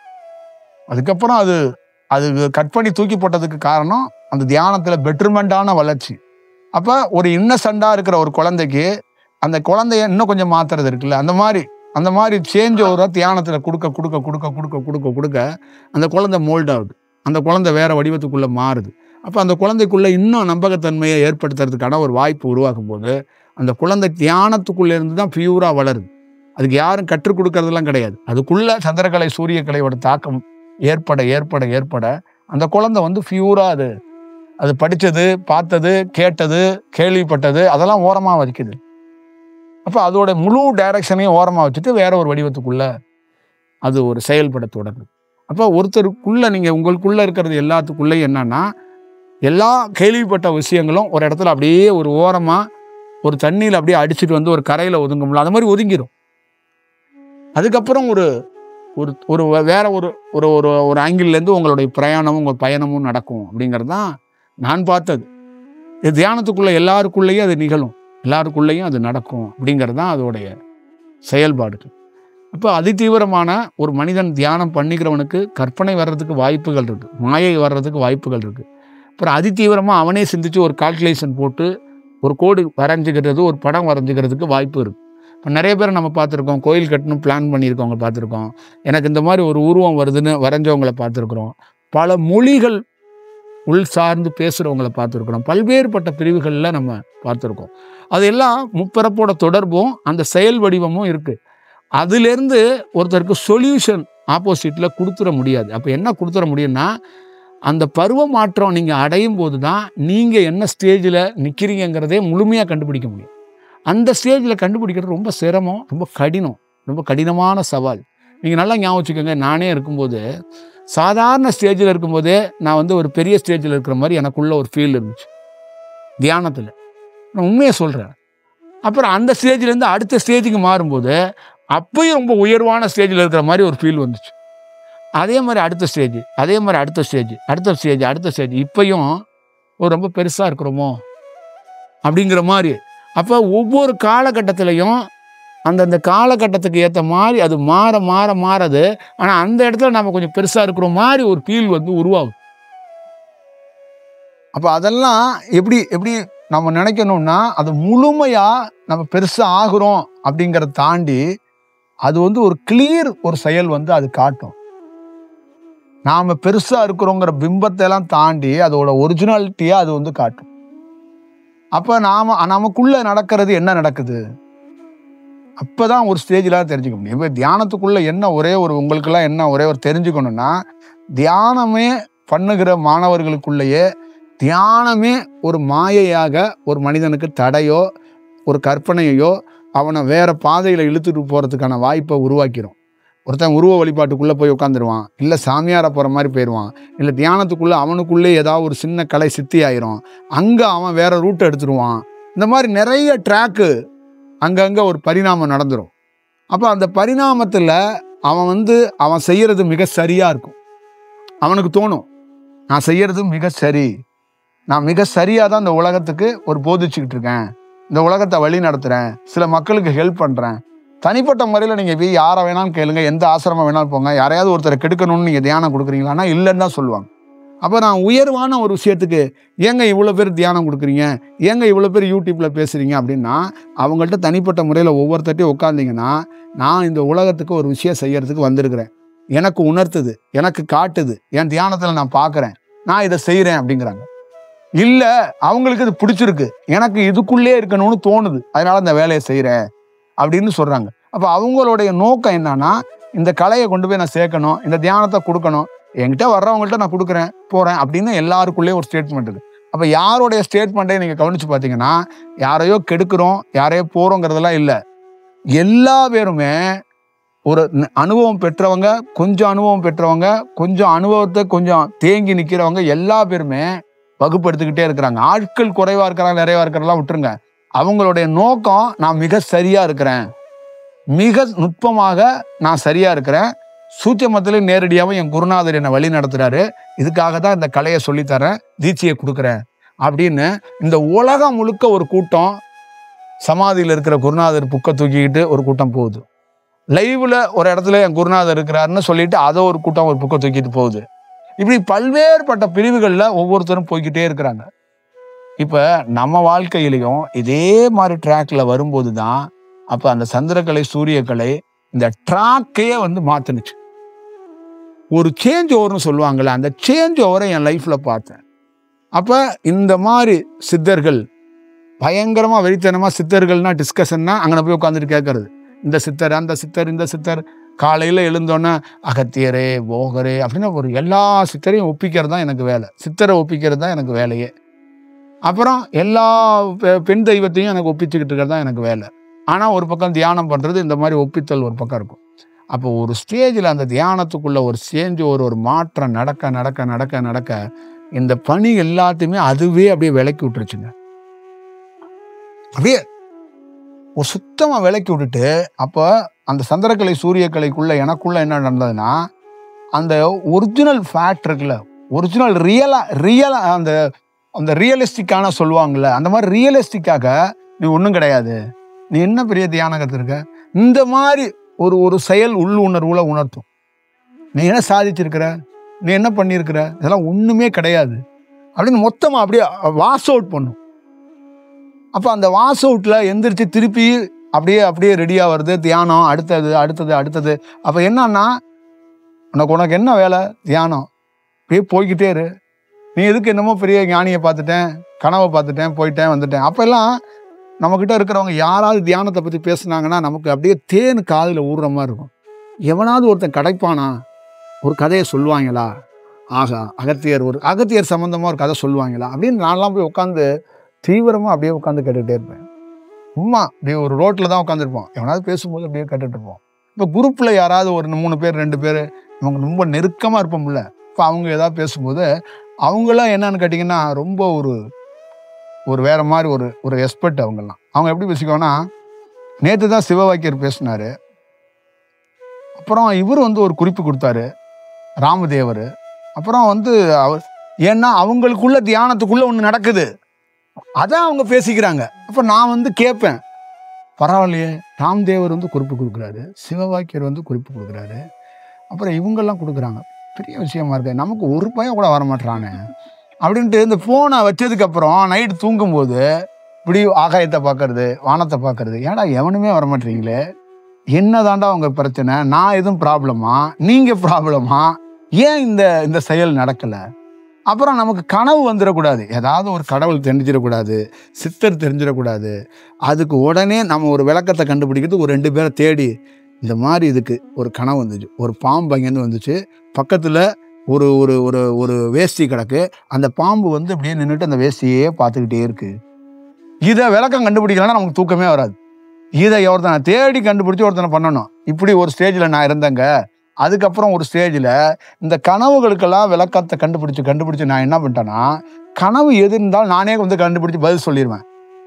அதுக்கப்புறம் அது கட் பண்ணி தூக்கி போட்டதுக்கு காரணம் அந்த தியானத்தில் பெட்டர்மெண்டான வளர்ச்சி. அப்போ ஒரு இன்னசென்ட்டாக இருக்கிற ஒரு குழந்தைக்கு அந்த குழந்தைய இன்னும் கொஞ்சம் மாற்றுறது இருக்குல்ல, அந்த மாதிரி சேஞ்ச் ஓவராக தியானத்தில் கொடுக்க அந்த குழந்தை மோல்ட் ஆகுது. அந்த குழந்தை வேற வடிவத்துக்குள்ளே மாறுது. அப்போ அந்த குழந்தைக்குள்ளே இன்னும் நம்பகத்தன்மையை ஏற்படுத்துறதுக்கான ஒரு வாய்ப்பு உருவாக்கும் போது அந்த குழந்தை தியானத்துக்குள்ளே இருந்து தான் பியூராக வளருது. அதுக்கு யாரும் கற்றுக் கொடுக்கறதெல்லாம் கிடையாது. அதுக்குள்ளே சந்திரக்கலை சூரியக்கலையோட தாக்கம் ஏற்பட அந்த குழந்தை வந்து பியூராக அது படித்தது, பார்த்தது, கேட்டது, கேள்விப்பட்டது அதெல்லாம் ஓரமாக வைக்குது. அப்போ அதோட முழு டைரக்ஷனையும் ஓரமாக வச்சுட்டு வேற ஒரு வடிவத்துக்குள்ள அது ஒரு செயல்பட தொடங்குது. அப்போ ஒருத்தருக்குள்ள நீங்கள் உங்களுக்குள்ளே இருக்கிறது எல்லாத்துக்குள்ளேயும் என்னன்னா எல்லா கேள்விப்பட்ட விஷயங்களும் ஒரு இடத்துல அப்படியே ஒரு ஓரமாக ஒரு தண்ணியில் அப்படியே அடிச்சுட்டு வந்து ஒரு கரையில் ஒதுங்கும்ல, அது மாதிரி ஒதுங்கிடும். அதுக்கப்புறம் ஒரு ஒரு வேற ஒரு ஆங்கிள்லேருந்து உங்களுடைய பிரயாணமும் உங்கள் பயணமும் நடக்கும் அப்படிங்கிறது தான் நான் பார்த்தது. இது தியானத்துக்குள்ளே எல்லாருக்குள்ளேயும் அது நிகழும், எல்லாருக்குள்ளேயும் அது நடக்கும் அப்படிங்கிறது தான் அதோடைய செயல்பாடுகள். அப்போ அதிதீவிரமான ஒரு மனிதன் தியானம் பண்ணிக்கிறவனுக்கு கற்பனை வர்றதுக்கு வாய்ப்புகள் இருக்குது, மாயை வர்றதுக்கு வாய்ப்புகள் இருக்குது. அப்புறம் அதிதீவிரமாக அவனே சிந்திச்சு ஒரு கால்குலேஷன் போட்டு ஒரு கோடு வரைஞ்சிக்கிறது, ஒரு படம் வரைஞ்சிக்கிறதுக்கு வாய்ப்பு இருக்குது. இப்போ நிறைய பேர் நம்ம பார்த்துருக்கோம், கோயில் கட்டணும் பிளான் பண்ணியிருக்கவங்க பார்த்துருக்கோம். எனக்கு இந்த மாதிரி ஒரு உருவம் வருதுன்னு வரைஞ்சவங்களை பார்த்துருக்குறோம். பல மொழிகள் உள் சார்ந்து பேசுகிறவங்களை பார்த்துருக்குறோம். பல்வேறுபட்ட பிரிவுகளில் நம்ம பார்த்துருக்கோம். அதெல்லாம் முப்பிறப்போட தொடர்பும் அந்த செயல் வடிவமும் இருக்குது. அதுலேருந்து ஒருத்தருக்கு சொல்யூஷன் ஆப்போசிட்டில் கொடுத்துட முடியாது. அப்போ என்ன கொடுத்துட முடியும்னா அந்த பருவ மாற்றம் நீங்கள் அடையும் போது தான் நீங்கள் என்ன ஸ்டேஜில் நிற்கிறீங்கிறதே முழுமையாக கண்டுபிடிக்க முடியும். அந்த ஸ்டேஜில் கண்டுபிடிக்கிறது ரொம்ப சிரமம், ரொம்ப கடினமான சவால். நீங்கள் நல்லா ஞாபகம் வச்சுக்கோங்க, நானே இருக்கும்போது சாதாரண ஸ்டேஜில் இருக்கும்போதே நான் வந்து ஒரு பெரிய ஸ்டேஜில் இருக்கிற மாதிரி எனக்குள்ள ஒரு ஃபீல் இருந்துச்சு தியானத்தில். நான் உண்மையை சொல்கிறேன். அப்புறம் அந்த ஸ்டேஜ்லேருந்து அடுத்த ஸ்டேஜுக்கு மாறும்போது அப்பயும் ரொம்ப உயர்வான ஸ்டேஜில் இருக்கிற மாதிரி ஒரு ஃபீல் வந்துச்சு. அதே மாதிரி அடுத்த ஸ்டேஜ் இப்பயும் ஒரு ரொம்ப பெருசாக இருக்கிறோமோ அப்படிங்கிற மாதிரி. அப்போ ஒவ்வொரு காலகட்டத்திலையும் அந்தந்த காலகட்டத்துக்கு ஏற்ற மாதிரி அது மாறது. ஆனால் அந்த இடத்துல நம்ம கொஞ்சம் பெருசாக இருக்கிற மாதிரி ஒரு ஃபீல் வந்து உருவாகும். அப்போ அதெல்லாம் எப்படி நம்ம நினைக்கணும்னா அது முழுமையாக நம்ம பெருசாக ஆகுறோம் அப்படிங்கிறத தாண்டி அது வந்து ஒரு கிளியர் ஒரு செயல் வந்து அது காட்டும். நாம பெருசா இருக்கிறோங்கிற பிம்பத்தை எல்லாம் தாண்டி அதோட ஒரிஜினாலிட்டியா அது வந்து காட்டும். அப்ப நமக்குள்ள நடக்கிறது என்ன நடக்குது, அப்பதான் ஒரு ஸ்டேஜ்ல தெரிஞ்சுக்க முடியும். இப்ப தியானத்துக்குள்ள என்ன உங்களுக்கெல்லாம் என்ன ஒரே ஒரு தெரிஞ்சுக்கணும்னா, தியானமே பண்ணுகிற மாணவர்களுக்குள்ளேயே தியானமே ஒரு மாயையாக ஒரு மனிதனுக்கு தடையோ ஒரு கற்பனையோ அவனை வேற பாதையில இழுத்துட்டு போறதுக்கான வாய்ப்பை உருவாக்கிடும். ஒருத்தன் உருவ வழிபாட்டுக்குள்ள போய் உட்காந்துருவான், இல்லை சாமியாரை போற மாதிரி போயிடுவான், இல்லை தியானத்துக்குள்ள அவனுக்குள்ளே ஏதாவது ஒரு சின்ன கலை சித்தி ஆயிரும், அங்க அவன் வேற ரூட் எடுத்துருவான். இந்த மாதிரி நிறைய ட்ராக்கு அங்கங்க ஒரு பரிணாமம் நடந்துடும். அப்போ அந்த பரிணாமத்தில் அவன் செய்யறது மிக சரியா இருக்கும். அவனுக்கு தோணும், நான் செய்யறது மிக சரி, நான் மிக சரியா தான் இந்த உலகத்துக்கு ஒரு போதிச்சுக்கிட்டு இருக்கேன், இந்த உலகத்தை வழி நடத்துறேன், சில மக்களுக்கு ஹெல்ப் பண்றேன். தனிப்பட்ட முறையில் நீங்க போய் யாரை வேணாலும் கேளுங்க, எந்த ஆசிரமம் வேணாலும் போங்க, யாரையாவது ஒருத்தரை கெடுக்கணும்னு நீங்க தியானம் கொடுக்குறீங்களான்னா இல்லைன்னு தான் சொல்லுவாங்க. அப்போ நான் உயர்வான ஒரு விஷயத்துக்கு ஏங்க இவ்வளோ பேர் தியானம் கொடுக்குறீங்க, ஏங்க இவ்வளோ பேர் யூடியூப்ல பேசுறீங்க அப்படின்னா, அவங்கள்ட்ட தனிப்பட்ட முறையில் ஒவ்வொருத்தட்டையும் உட்காந்திங்கன்னா, நான் இந்த உலகத்துக்கு ஒரு விஷயம் செய்யறதுக்கு வந்திருக்கிறேன், எனக்கு உணர்த்துது, எனக்கு காட்டுது, என் தியானத்தில் நான் பார்க்குறேன், நான் இதை செய்கிறேன் அப்படிங்கிறாங்க. இல்லை அவங்களுக்கு இது பிடிச்சிருக்கு, எனக்கு இதுக்குள்ளே இருக்கணும்னு தோணுது, அதனால இந்த வேலையை செய்கிறேன் அப்படின்னு சொல்றாங்க. அப்போ அவங்களுடைய நோக்கம் என்னன்னா, இந்த கலையை கொண்டு போய் நான் சேர்க்கணும், இந்த தியானத்தை கொடுக்கணும், என்கிட்ட வர்றவங்கள்ட்ட நான் கொடுக்குறேன் போறேன் அப்படின்னு எல்லாருக்குள்ளேயே ஒரு ஸ்டேட்மெண்ட் இருக்கு. அப்போ யாருடைய ஸ்டேட்மெண்ட்டை நீங்க கவனிச்சு பார்த்தீங்கன்னா, யாரையோ கெடுக்கிறோம் யாரையோ போறோங்கிறதெல்லாம் இல்லை. எல்லா பேருமே ஒரு அனுபவம் பெற்றவங்க, கொஞ்சம் அனுபவம் பெற்றவங்க, கொஞ்சம் அனுபவத்தை கொஞ்சம் தேங்கி நிற்கிறவங்க, எல்லா பேருமே வகுப்படுத்திக்கிட்டே இருக்கிறாங்க. ஆட்கள் குறைவா இருக்கிறாங்க நிறைவா இருக்கிறதெல்லாம் விட்டுருங்க, அவங்களுடைய நோக்கம் நான் மிக சரியா இருக்கிறேன், மிக நுட்பமாக நான் சரியா இருக்கிறேன், சூட்சமத்திலே நேரடியாகவும் என் குருநாதர் என்னை வழி நடத்துறாரு, இதுக்காக தான் இந்த கலையை சொல்லித்தரேன், தீட்சையை கொடுக்குறேன் அப்படின்னு இந்த உலகம் முழுக்க ஒரு கூட்டம், சமாதியில் இருக்கிற குருநாதர் புக்கை தூக்கிக்கிட்டு ஒரு கூட்டம் போகுது, லைவ்ல ஒரு இடத்துல என் குருநாதர் இருக்கிறாருன்னு சொல்லிட்டு அதை ஒரு கூட்டம் ஒரு புக்கை தூக்கிட்டு போகுது. இப்படி பல்வேறுபட்ட பிரிவுகள்ல ஒவ்வொருத்தரும் போய்கிட்டே இருக்கிறாங்க. இப்ப நம்ம வாழ்க்கையிலையும் இதே மாதிரி ட்ராக்ல வரும்போது தான் அப்ப அந்த சந்திரக்கலை சூரியக்கலை இந்த ட்ராக்கையே மாத்துனுச்சு. ஒரு சேஞ்ச் ஓவர்னு சொல்லுவாங்கல்ல, அந்த சேஞ்ச் ஓவரை என் லைஃப்ல பார்த்தேன். அப்ப இந்த மாதிரி சித்தர்கள் பயங்கரமா வெறித்தனமா, சித்தர்கள்னா டிஸ்கஷன்னா அங்கே போய் உட்காந்துட்டு கேட்கறது, இந்த சித்தர் அந்த சித்தர் இந்த சித்தர், காலையில் எழுந்தோன்னே அகத்தியரே போகரே அப்படின்னு ஒரு எல்லா சித்தரையும் ஒப்பிக்கிறது தான் எனக்கு வேலை, சித்தரை ஒப்பிக்கிறது தான் எனக்கு வேலையே. அப்புறம் எல்லா பெண் தெய்வத்தையும் எனக்கு ஒப்பிச்சுக்கிட்டு இருக்கிறது தான் எனக்கு வேலை. ஆனால் ஒரு பக்கம் தியானம் பண்ணுறது, இந்த மாதிரி ஒப்பித்தல் ஒரு பக்கம் இருக்கும். அப்போ ஒரு ஸ்டேஜில் அந்த தியானத்துக்குள்ள ஒரு சேஞ்ச் ஒரு மாற்றம் நடக்க நடக்க நடக்க நடக்க இந்த பணி எல்லாத்தையுமே அதுவே அப்படியே விலக்கி விட்டுருச்சுங்க. அப்படியே ஒரு சுத்தமாக விலக்கி விட்டுட்டு, அப்போ அந்த சந்திரக்கலை சூரியக்கலைக்குள்ள எனக்குள்ள என்ன நடந்ததுன்னா, அந்த ஒரிஜினல் ஃபேக்ட் இருக்குல்ல, ஒரிஜினல் ரியலா அந்த அந்த ரியலிஸ்டிக்கான சொல்லுவாங்கள்ல, அந்த மாதிரி ரியலிஸ்டிக்காக நீ ஒன்றும் கிடையாது, நீ என்ன பெரிய தியானம் கற்றுருக்க, இந்த மாதிரி ஒரு செயல் உள்ளுணர்வுல உணர்த்தும். நீ என்ன சாதிச்சிருக்கிற, நீ என்ன பண்ணியிருக்கிற, இதெல்லாம் ஒன்றுமே கிடையாது அப்படின்னு மொத்தமாக அப்படியே வாஷ் அவுட் பண்ணும். அப்போ அந்த வாஷ் அவுட்டில் எந்திரிச்சு திருப்பி அப்படியே ரெடியாக வருது தியானம், அடுத்தது அடுத்தது அடுத்தது. அப்போ என்னன்னா, உனக்கு என்ன வேலை, தியானம், அப்படியே போய்கிட்டே இரு. நீ எதுக்கு என்னமோ பெரிய ஞானியை பார்த்துட்டேன், கனவை பார்த்துட்டேன், போயிட்டேன் வந்துட்டேன். அப்போல்லாம் நம்மக்கிட்ட இருக்கிறவங்க யாராவது தியானத்தை பற்றி பேசுனாங்கன்னா நமக்கு அப்படியே தேன் காதில் ஊறுற மாதிரி இருக்கும். எவனாவது ஒருத்தன் கிடைப்பானா, ஒரு கதையை சொல்லுவாங்களா, ஆகா அகத்தியர் சம்மந்தமாக ஒரு கதை சொல்லுவாங்களா அப்படின்னு நான்லாம் போய் உட்காந்து தீவிரமாக அப்படியே உட்காந்து கேட்டுகிட்டே இருப்பேன். சும்மா அப்படியே ஒரு ரோட்டில் தான் உட்காந்துருப்போம், எவனாவது பேசும்போது அப்படியே கேட்டுட்டு இருப்போம். இப்போ குரூப்பில் யாராவது ஒரு 3 பேர் 2 பேர் அவங்க ரொம்ப நெருக்கமாக இருப்போம்ல, இப்போ அவங்க ஏதாவது பேசும்போது அவங்களாம் என்னன்னு கேட்டிங்கன்னா ரொம்ப ஒரு வேற மாதிரி ஒரு எக்ஸ்பர்ட். அவங்க எப்படி பேசிக்குவாங்கன்னா, நேற்று தான் சிவவாக்கியர் பேசினாரு, அப்புறம் இவர் ஒரு குறிப்பு கொடுத்தாரு ராமதேவர், அப்புறம் அவர் ஏன்னா அவங்களுக்குள்ள தியானத்துக்குள்ள ஒன்று நடக்குது, அதான் அவங்க பேசிக்கிறாங்க. அப்போ நான் கேட்பேன், பரவாயில்லையே, ராம்தேவர் குறிப்பு கொடுக்குறாரு, சிவவாக்கியர் குறிப்பு கொடுக்குறாரு, அப்புறம் இவங்கெல்லாம் கொடுக்குறாங்க, பெரிய விஷயமா இருக்கு, நமக்கு ஒரு பையன் கூட வரமாட்டானே அப்படின்ட்டு இந்த ஃபோனை வச்சதுக்கப்புறம் நைட்டு தூங்கும்போது இப்படி ஆகாயத்தை பார்க்கறது, வானத்தை பார்க்கறது, ஏடா எவனுமே வரமாட்டீங்களே, என்ன தாண்டா உங்கள் பிரச்சனை, நான் எதுவும் ப்ராப்ளமா, நீங்கள் ப்ராப்ளமா, ஏன் இந்த இந்த செயல் நடக்கலை? அப்புறம் நமக்கு கனவு வந்துடக்கூடாது, ஏதாவது ஒரு கடவுள் தெரிஞ்சிடக்கூடாது, சித்தர் தெரிஞ்சிடக்கூடாது. அதுக்கு உடனே நம்ம ஒரு விளக்கத்தை கண்டுபிடிக்கிறது ஒரு 2 பேரை தேடி, இந்த மாதிரி இதுக்கு ஒரு கனவு வந்துச்சு, ஒரு பாம்பு அங்கேருந்து வந்துச்சு, பக்கத்தில் ஒரு ஒரு ஒரு ஒரு வேஷ்டி கிடக்கு, அந்த பாம்பு வந்து அப்படியே நின்றுட்டு அந்த வேஷ்டியே பார்த்துக்கிட்டே இருக்கு. இதை விளக்கம் கண்டுபிடிக்கலன்னா நமக்கு தூக்கமே வராது. இதை ஒருத்தனை தேடி கண்டுபிடிச்சி ஒருத்தனை பண்ணணும். இப்படி ஒரு ஸ்டேஜில் நான் இருந்தேங்க. அதுக்கப்புறம் ஒரு ஸ்டேஜில் இந்த கனவுகளுக்கெல்லாம் விளக்கத்தை கண்டுபிடிச்சி நான் என்ன பண்ணிட்டேன்னா, கனவு எது இருந்தாலும் நானே வந்து கண்டுபிடிச்சி பதில் சொல்லிடுவேன்.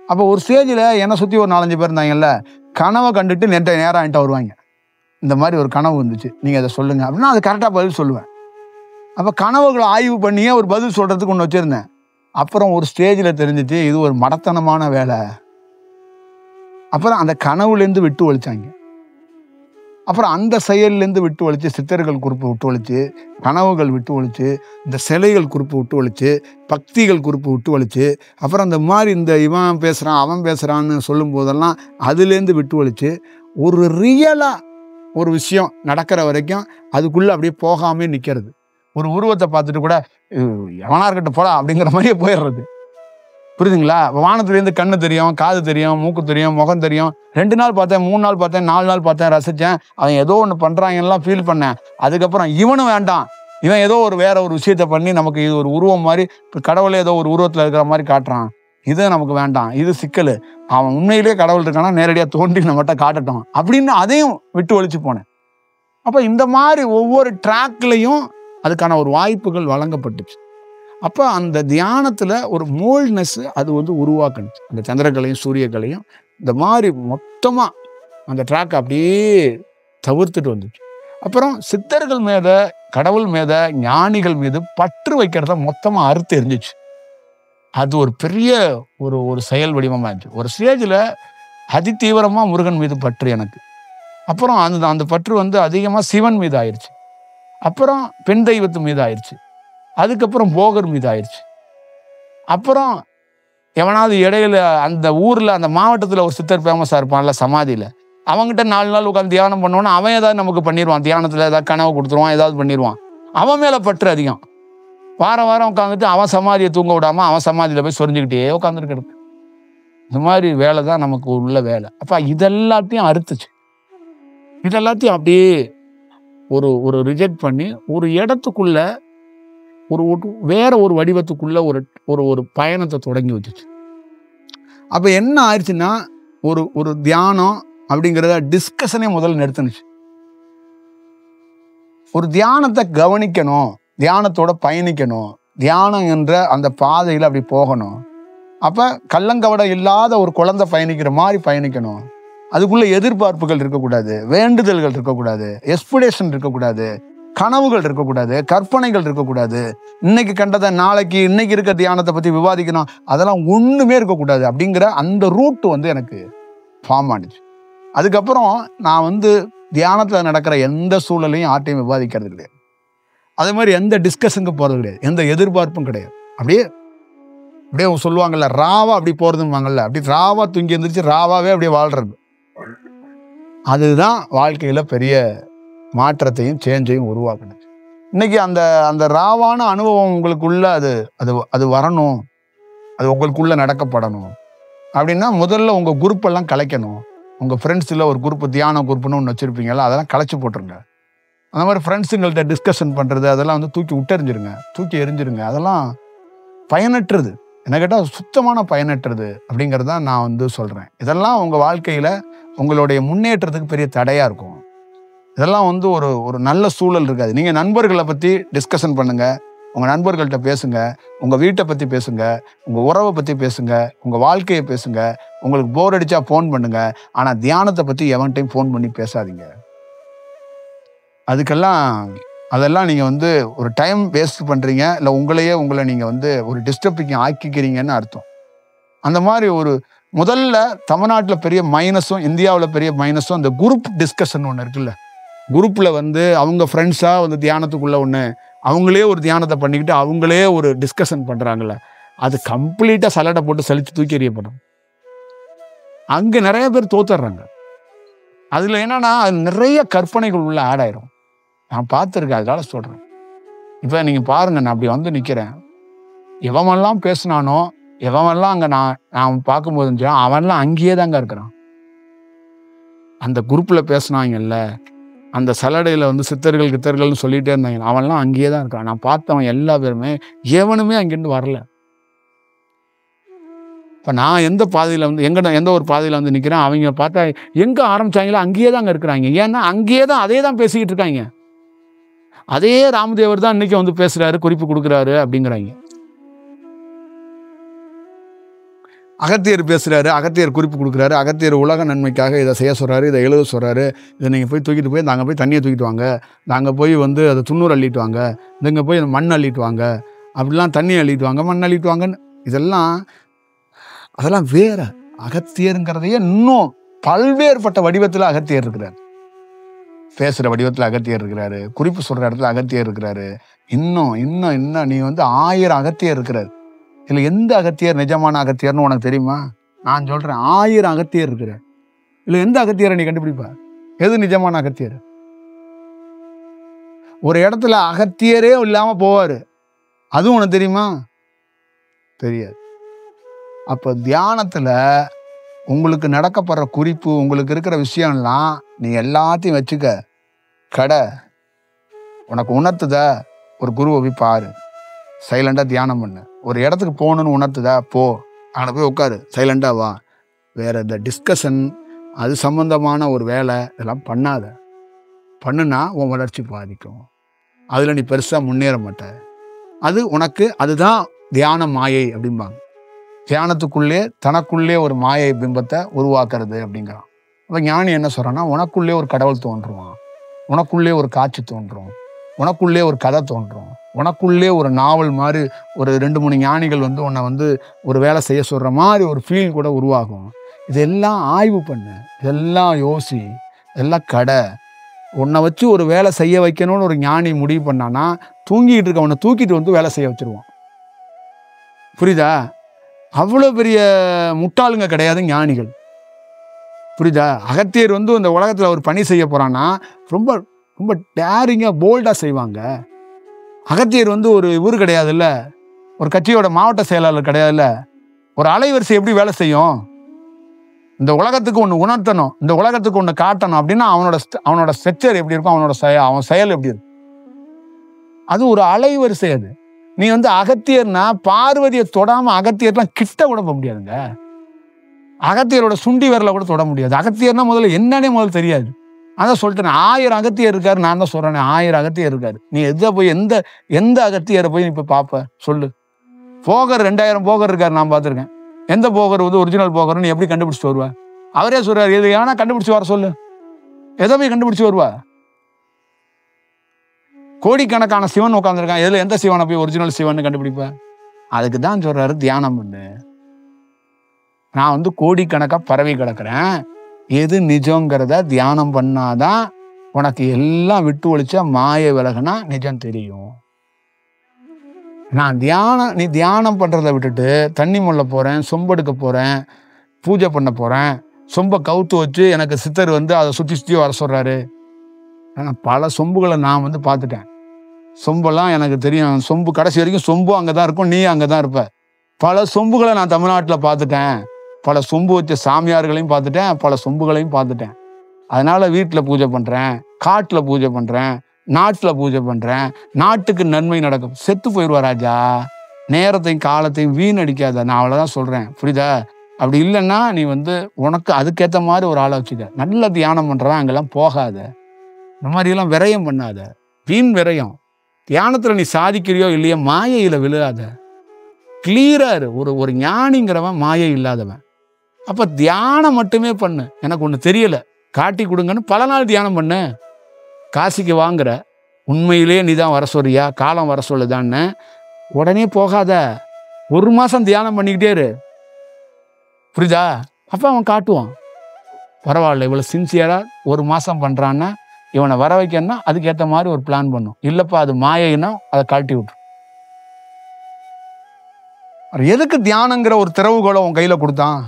அப்போ ஒரு ஸ்டேஜில் என்னை சுற்றி ஒரு 4-5 பேர் இருந்தாங்கல்ல, கனவை கண்டுட்டு நேராக என்கிட்ட வருவாங்க. இந்த மாதிரி ஒரு கனவு வந்துச்சு, நீங்கள் அதை சொல்லுங்கள் அப்படின்னா அது கரெக்டாக பதில் சொல்லுவேன். அப்போ கனவுகளை ஆய்வு பண்ணியே ஒரு பதில் சொல்கிறதுக்கு ஒன்று வச்சுருந்தேன். அப்புறம் ஒரு ஸ்டேஜில் தெரிஞ்சிச்சு இது ஒரு மடத்தனமான வேலை. அப்புறம் அந்த கனவுலேருந்து விட்டு ஒழிச்சாங்க. அப்புறம் அந்த செயல்லேருந்து விட்டு ஒழிச்சு, சித்தர்கள் குறிப்பு விட்டு ஒழிச்சு, கனவுகள் விட்டு ஒழிச்சு, இந்த சிலைகள் குறிப்பு விட்டு ஒழிச்சு, பக்திகள் குறிப்பு விட்டு ஒழிச்சு, அப்புறம் அந்த மாதிரி இந்த இவன் பேசுகிறான் அவன் பேசுகிறான்னு சொல்லும் போதெல்லாம் அதுலேருந்து விட்டு ஒழிச்சு, ஒரு ரியலாக ஒரு விஷயம் நடக்கிற வரைக்கும் அதுக்குள்ளே அப்படியே போகாமே நிற்கிறது. ஒரு உருவத்தை பார்த்துட்டு கூட எவனா இருக்கட்டும் போடா அப்படிங்கிற மாதிரியே போயிடுறது. புரியுதுங்களா? வானத்துலேருந்து கண்ணு தெரியும், காது தெரியும், மூக்கு தெரியும், முகம் தெரியும். 2 நாள் பார்த்தேன், 3 நாள் பார்த்தேன், 4 நாள் பார்த்தேன், ரசித்தேன். அவன் ஏதோ ஒன்று பண்ணுறாங்கலாம் ஃபீல் பண்ணேன். அதுக்கப்புறம் இவனும் வேண்டாம், இவன் ஏதோ வேற ஒரு விஷயத்த பண்ணி நமக்கு இது ஒரு உருவம் மாதிரி, இப்போ கடவுளே ஏதோ ஒரு உருவத்தில் இருக்கிற மாதிரி காட்டுறான், இது நமக்கு வேண்டாம், இது சிக்கல். அவன் உண்மையிலேயே கடவுள் இருக்கானா நேரடியாக தோன்றி நம்மகிட்ட காட்டட்டும் அப்படின்னு அதையும் விட்டு ஒழிச்சு போனேன். அப்போ இந்த மாதிரி ஒவ்வொரு ட்ராக்லையும் அதுக்கான ஒரு வாய்ப்புகள் வழங்கப்பட்டுச்சு. அப்போ அந்த தியானத்தில் ஒரு மோல்ட்னஸ் அது வந்து உருவாக்கணுச்சு. அந்த சந்திரக்கலையும் சூரியக்கலையும் இந்த மாதிரி மொத்தமாக அந்த ட்ராக் அப்படியே தவிர்த்துட்டு வந்துச்சு. அப்புறம் சித்தர்கள் மீது, கடவுள் மீது, ஞானிகள் மீது பற்று வைக்கிறத மொத்தமாக அறுத்து எரிஞ்சிச்சு. அது ஒரு பெரிய ஒரு ஒரு செயல் வடிவமாக இருந்துச்சு. ஒரு ஸ்டேஜில் அதிதீவிரமாக முருகன் மீது பற்று எனக்கு. அப்புறம் அந்த பற்று வந்து அதிகமாக சிவன் மீது ஆயிடுச்சு. அப்புறம் பெண் தெய்வத்து மீது ஆயிடுச்சு. அதுக்கப்புறம் போகர் மீது ஆயிடுச்சு. அப்புறம் எவனாவது இடையில அந்த ஊரில் அந்த மாவட்டத்தில் ஒரு சித்தர் ஃபேமஸாக இருப்பான்ல சமாதியில், அவங்ககிட்ட 4 நாள் உட்காந்து தியானம் பண்ணோன்னா அவன் ஏதாவது நமக்கு பண்ணிடுவான், தியானத்தில் ஏதாவது கனவு கொடுத்துருவான், ஏதாவது பண்ணிடுவான். அவன் மேலே பற்று அதிகம். வாரம் உட்காந்துட்டு அவன் சமாதியை தூங்க விடாமல் அவன் சமாதியில் போய் சொரிஞ்சுக்கிட்டே உட்காந்துருக்கிறது. இந்த மாதிரி வேலை தான் நமக்கு உள்ள வேலை. அப்போ இதெல்லாத்தையும் அறுத்துச்சு. இதெல்லாத்தையும் அப்படியே ஒரு ஒரு ரிஜெக்ட் பண்ணி ஒரு இடத்துக்குள்ள வேற ஒரு வடிவத்துக்குள்ள ஒரு பயணத்தை தொடங்கி வச்சுச்சு. அப்போ என்ன ஆயிடுச்சுன்னா, ஒரு தியானம் அப்படிங்கிறத டிஸ்கஷனே முதல்ல நிறுத்துனுச்சு. ஒரு தியானத்தை கவனிக்கணும், தியானத்தோட பயணிக்கணும், தியானம் என்ற அந்த பாதையில் அப்படி போகணும். அப்போ கள்ளங்கவடம் இல்லாத ஒரு குழந்தை பயணிக்கிற மாதிரி பயணிக்கணும். அதுக்குள்ள எதிர்பார்ப்புகள் இருக்கக்கூடாது, வேண்டுதல்கள் இருக்கக்கூடாது, எக்ஸ்பெக்டேஷன் இருக்கக்கூடாது, கனவுகள் இருக்கக்கூடாது, கற்பனைகள் இருக்கக்கூடாது. இன்னைக்கு கண்டதை நாளைக்கு, இன்னைக்கு இருக்க தியானத்தை பற்றி விவாதிக்கணும், அதெல்லாம் ஒன்றுமே இருக்கக்கூடாது அப்படிங்கிற அந்த ரூட் வந்து எனக்கு ஃபார்ம் ஆனிச்சு. அதுக்கப்புறம் நான் வந்து தியானத்தில் நடக்கிற எந்த சூழலையும் யார்ட்டையும் விவாதிக்கிறது கிடையாது. அதே மாதிரி எந்த டிஸ்கஷனுக்கு போகிறது கிடையாது, எந்த எதிர்பார்ப்பும் கிடையாது. அப்படியே சொல்லுவாங்கல்ல ராவா அப்படி போகிறதுவாங்கல்ல, அப்படி ராவா தூங்கி எழுந்திரிச்சு ராவாவே அப்படியே வாழ்றது. அதுதான் வாழ்க்கையில் பெரிய மாற்றத்தையும் சேஞ்சையும் உருவாக்குனுச்சு. இன்னைக்கு அந்த ராவான அனுபவம் உங்களுக்குள்ள அது வரணும், அது உங்களுக்குள்ள நடக்கப்படணும் அப்படின்னா முதல்ல உங்கள் குரூப்பெல்லாம் கலைக்கணும். உங்கள் ஃப்ரெண்ட்ஸில் ஒரு குரூப்பு, தியான குரூப்புன்னு ஒன்று வச்சுருப்பீங்களா, அதெல்லாம் கலைச்சி போட்டுருங்க. அந்த மாதிரி ஃப்ரெண்ட்ஸுங்கள்ட்ட டிஸ்கஷன் பண்ணுறது அதெல்லாம் வந்து தூக்கி எறிஞ்சிருங்க. அதெல்லாம் பயனற்றது. என்ன கேட்டால் சுத்தமான பயனற்றது அப்படிங்கிறதான் நான் வந்து சொல்கிறேன். இதெல்லாம் உங்கள் வாழ்க்கையில் உங்களுடைய முன்னேற்றத்துக்கு பெரிய தடையாக இருக்கும். இதெல்லாம் வந்து ஒரு நல்ல சூழல் இருக்காது. நீங்கள் நண்பர்களை பற்றி டிஸ்கஷன் பண்ணுங்கள், உங்கள் நண்பர்கள்ட்ட பேசுங்க, உங்கள் வீட்டை பற்றி பேசுங்க, உங்கள் உறவை பற்றி பேசுங்க, உங்கள் வாழ்க்கையை பேசுங்க. உங்களுக்கு போர் அடித்தா ஃபோன் பண்ணுங்க. ஆனால் தியானத்தை பற்றி எவன்ட்டையும் ஃபோன் பண்ணி பேசாதீங்க. அதெல்லாம் நீங்கள் வந்து ஒரு டைம் வேஸ்ட் பண்ணுறீங்க, இல்லை உங்களை நீங்கள் வந்து ஒரு டிஸ்டர்பிங் ஆக்கிக்கிறீங்கன்னு அர்த்தம். அந்த மாதிரி முதல்ல தமிழ்நாட்டில் பெரிய மைனஸும் இந்தியாவில் பெரிய மைனஸும் அந்த குரூப் டிஸ்கஷன் ஒன்று இருக்குல்ல. குரூப்பில் வந்து அவங்க ஃப்ரெண்ட்ஸாக வந்து தியானத்துக்குள்ளே ஒன்று அவங்களே ஒரு தியானத்தை பண்ணிக்கிட்டு அவங்களே ஒரு டிஸ்கஷன் பண்ணுறாங்கல்ல, அது கம்ப்ளீட்டாக சலடை போட்டு சலித்து தூக்கி எறியப்படும். அங்கே நிறைய பேர் தோத்துடுறாங்க. அதில் என்னன்னா அது நிறைய கற்பனைகள் உள்ள ஆட் ஆயிரும். நான் பார்த்துருக்கேன், அதனால சொல்கிறேன். இப்போ நீங்கள் பாருங்க, நான் அப்படி வந்து நிற்கிறேன். எவமெல்லாம் பேசினானோ, எவமெல்லாம் அங்கே நான் பார்க்கும்போது இருந்துச்சோ, அவன்லாம் அங்கேயே தாங்க இருக்கிறான். அந்த குரூப்பில் பேசினாங்கல்ல, அந்த சலடையில் வந்து சித்தர்கள் கித்தர்கள்னு சொல்லிகிட்டே இருந்தாங்க, அவன்லாம் அங்கேயே தான் இருக்கான். நான் பார்த்தவன் எல்லா பேருமே எவனுமே அங்கேருந்து வரல. இப்போ நான் எந்த பாதையில் வந்து எந்த ஒரு பாதையில் வந்து நிற்கிறேன், அவங்க பார்த்தா எங்கே ஆரம்பித்தாங்களோ அங்கேயே தாங்க இருக்கிறாங்க. ஏன்னா அங்கேயே தான் அதே தான் பேசிக்கிட்டு இருக்காங்க. அதே ராமதேவர் தான் இன்னைக்கு வந்து பேசுகிறாரு, குறிப்பு கொடுக்குறாரு அப்படிங்கிறாங்க. அகத்தியர் பேசுகிறாரு, அகத்தியர் குறிப்பு கொடுக்குறாரு, அகத்தியர் உலக நன்மைக்காக இதை செய்ய சொல்கிறாரு, இதை எழுத சொல்கிறாரு, இதை நீங்கள் போய் தூக்கிட்டு போய் அங்கே போய் தண்ணியை தூக்கிட்டு வாங்க, அங்கே போய் வந்து அதை துண்ணூறு அள்ளிட்டு வாங்க, இங்கே போய் மண் அள்ளிட்டு வாங்க, அப்படிலாம் தண்ணி அள்ளிட்டு வாங்க, மண் அள்ளிட்டு வாங்கன்னு அதெல்லாம் வேற. அகத்தியருங்கிறதையே இன்னும் பல்வேறுபட்ட வடிவத்தில் அகத்தியர் இருக்கிறார். பேசுகிற வடிவத்தில் அகத்தியர் இருக்கிறாரு, குறிப்பு சொல்கிற இடத்துல அகத்தியர் இருக்கிறாரு. இன்னும் இன்னும் இன்னும் நீ வந்து 1000 அகத்தியர் இருக்கிறார். இதில் எந்த அகத்தியர் நிஜமான அகத்தியர்னு உனக்கு தெரியுமா? நான் சொல்கிறேன், 1000 அகத்தியர் இருக்கிறார். இல்லை எந்த அகத்தியரை நீ கண்டுபிடிப்பா? எது நிஜமான அகத்தியர்? ஒரு இடத்துல அகத்தியரே இல்லாமல் போவார், அதுவும் உனக்கு தெரியுமா? தெரியாது. அப்போ தியானத்தில் உங்களுக்கு நடக்கப்படுற குறிப்பு, உங்களுக்கு இருக்கிற விஷயம்லாம் நீ எல்லாத்தையும் வச்சுக்க. கடை உனக்கு உணர்த்துதா, ஒரு குருவை போய் பாரு, சைலண்டாக தியானம் பண்ணு. ஒரு இடத்துக்கு போகணுன்னு உணர்த்துதா, போ, அங்கே போய் உட்காரு, சைலண்டாக வா. வேறு இந்த டிஸ்கஷன், அது சம்மந்தமான ஒரு வேலை இதெல்லாம் பண்ணாத. பண்ணுனா உன் வளர்ச்சி பாதிக்கும். அதில் நீ பெருசாக முன்னேற மாட்ட. அதுதான் தியான மாயை அப்படிம்பாங்க. தியானத்துக்குள்ளே தனக்குள்ளே ஒரு மாயை பிம்பத்தை உருவாக்குறது அப்படிங்கிறான். அப்போ ஞானி என்ன சொல்கிறான்னா, உனக்குள்ளே ஒரு கடவுள் தோன்றுவான், உனக்குள்ளே ஒரு காட்சி தோன்றும், உனக்குள்ளே ஒரு கதை தோன்றும், உனக்குள்ளே ஒரு நாவல் மாதிரி ஒரு 2-3 ஞானிகள் வந்து உன்னை வந்து ஒரு வேலை செய்ய சொல்கிற மாதிரி ஒரு ஃபீல் கூட உருவாகும். இதெல்லாம் ஆய்வு பண்ணு, இதெல்லாம் யோசி, இதெல்லாம் கடை. உன்னை வச்சு ஒரு வேலை செய்ய வைக்கணும்னு ஒரு ஞானி முடிவு பண்ணான்னா, தூங்கிட்டு இருக்கவனை தூக்கிட்டு வந்து வேலை செய்ய வச்சுருவான். புரியுதா? அவ்வளோ பெரிய முட்டாளுங்க கிடையாது ஞானிகள். புரியுதா? அகத்தியர் வந்து இந்த உலகத்தில் ஒரு பணி செய்ய போகிறான்னா ரொம்ப ரொம்ப டேரிங்காக போல்டாக செய்வாங்க. அகத்தியர் வந்து ஒரு இவர் கிடையாதுல்ல, ஒரு கட்சியோட மாவட்ட செயலாளர் கிடையாதுல்ல. ஒரு அலைவரிசை எப்படி வேலை செய்யும்? இந்த உலகத்துக்கு ஒன்று உணர்த்தணும், இந்த உலகத்துக்கு ஒன்று காட்டணும் அப்படின்னா அவனோட ஸ்ட்ரக்சர் எப்படி இருக்கும், அவன் செயல் எப்படி இருக்கும்? அது ஒரு அலைவரிசை. அது நீ வந்து அகத்தியர்னா பார்வதியை தொடாமல் அகத்தியர்லாம் கிட்ட கூட போக முடியாதுங்க. அகத்தியரோட சுண்டி விரலை கூட தொட முடியாது. அகத்தியர்னா முதல்ல தெரியாது. அதான் சொல்லிட்டேன், 1000 அகத்தியர் இருக்காரு. நான் தான் சொல்கிறேன், 1000 அகத்தியர் இருக்காரு. நீ எந்த அகத்தியரை போய் இப்போ பார்ப்ப சொல்லு? போகர் 2000 போகர் இருக்காரு, நான் பார்த்துருக்கேன். எந்த போகர் வந்து ஒரிஜினல் போகர்னு நீ எப்படி கண்டுபிடிச்சிட்டு வருவா? அவரே சொல்றாரு, எது ஏன்னா கண்டுபிடிச்சி வர சொல்லு, எதை போய் கண்டுபிடிச்சி வருவா? கோடிக்கணக்கான சிவன் உட்காந்துருக்கான், எதுல எந்த சிவனை போய் ஒரிஜினல் சிவன் கண்டுபிடிப்ப? அதுக்கு தான் சொல்றாரு, தியானம் பண்ணு. நான் வந்து கோடிக்கணக்காக பரவி கிடக்கிறேன், எது நிஜங்கிறத தியானம் பண்ணாதான் உனக்கு எல்லாம் விட்டு ஒழிச்சா மாய விலகுனா நிஜம் தெரியும். நீ தியானம் பண்றதை விட்டுட்டு தண்ணி மொள்ள போறேன், சொம்பெடுக்க போறேன், பூஜை பண்ண போறேன், சொம்பை கவுத்து வச்சு எனக்கு சித்தர் வந்து அதை சுற்றி வர சொல்றாரு. பல சொம்புகளை நான் வந்து பார்த்துட்டேன். சொம்பெல்லாம் எனக்கு தெரியும். சொம்பு கடைசி வரைக்கும் சொம்பும் அங்கே தான் இருக்கும், நீ அங்கே தான் இருப்ப. பல சொம்புகளை நான் தமிழ்நாட்டில் பார்த்துட்டேன். பல சொம்பு வச்ச சாமியார்களையும் பார்த்துட்டேன், பல சொம்புகளையும் பார்த்துட்டேன். அதனால வீட்டில் பூஜை பண்ணுறேன், காட்டில் பூஜை பண்ணுறேன், நாட்டில் பூஜை பண்ணுறேன். நாட்டுக்கு நன்மை நடக்கும். செத்து போயிடுவா ராஜா, நேரத்தையும் காலத்தையும் வீணடிக்காத. நான் அவ்வளோதான் சொல்கிறேன், புரியுதா? அப்படி இல்லைன்னா நீ வந்து உனக்கு அதுக்கேற்ற மாதிரி ஒரு ஆளை வச்சுக்க. நல்ல தியானம் பண்ணுறவன் அங்கெல்லாம் போகாத, இந்த மாதிரியெல்லாம் விரயம் பண்ணாத, வீண் விரயம். தியானத்தில் நீ சாதிக்கிறியோ இல்லையோ மாயையில் விழுகாத. கிளியராக இரு. ஒரு ஞானிங்கிறவன் மாயை இல்லாதவன். அப்போ தியானம் மட்டுமே பண்ணு. எனக்கு ஒன்று தெரியலை, காட்டி கொடுங்கன்னு பல நாள் தியானம் பண்ணு. காசிக்கு வாங்குற, உண்மையிலே நீ தான் வர சொல்றியா, காலம் வர சொல்லுதான்னு உடனே போகாத. 1 மாதம் தியானம் பண்ணிக்கிட்டே இரு, புரியுதா? அப்போ அவன் காட்டுவான். பரவாயில்ல, இவ்வளோ சின்சியராக 1 மாதம் பண்ணுறான்னா இவனை வர வைக்கணும்னா அதுக்கேற்ற மாதிரி ஒரு பிளான் பண்ணும். இல்லைப்பா அது மாயைன்னா அதை கழட்டி விட்டுரும். எதுக்கு தியானங்கிற ஒரு திறவுகோலை உன் கையில் கொடுத்தான்?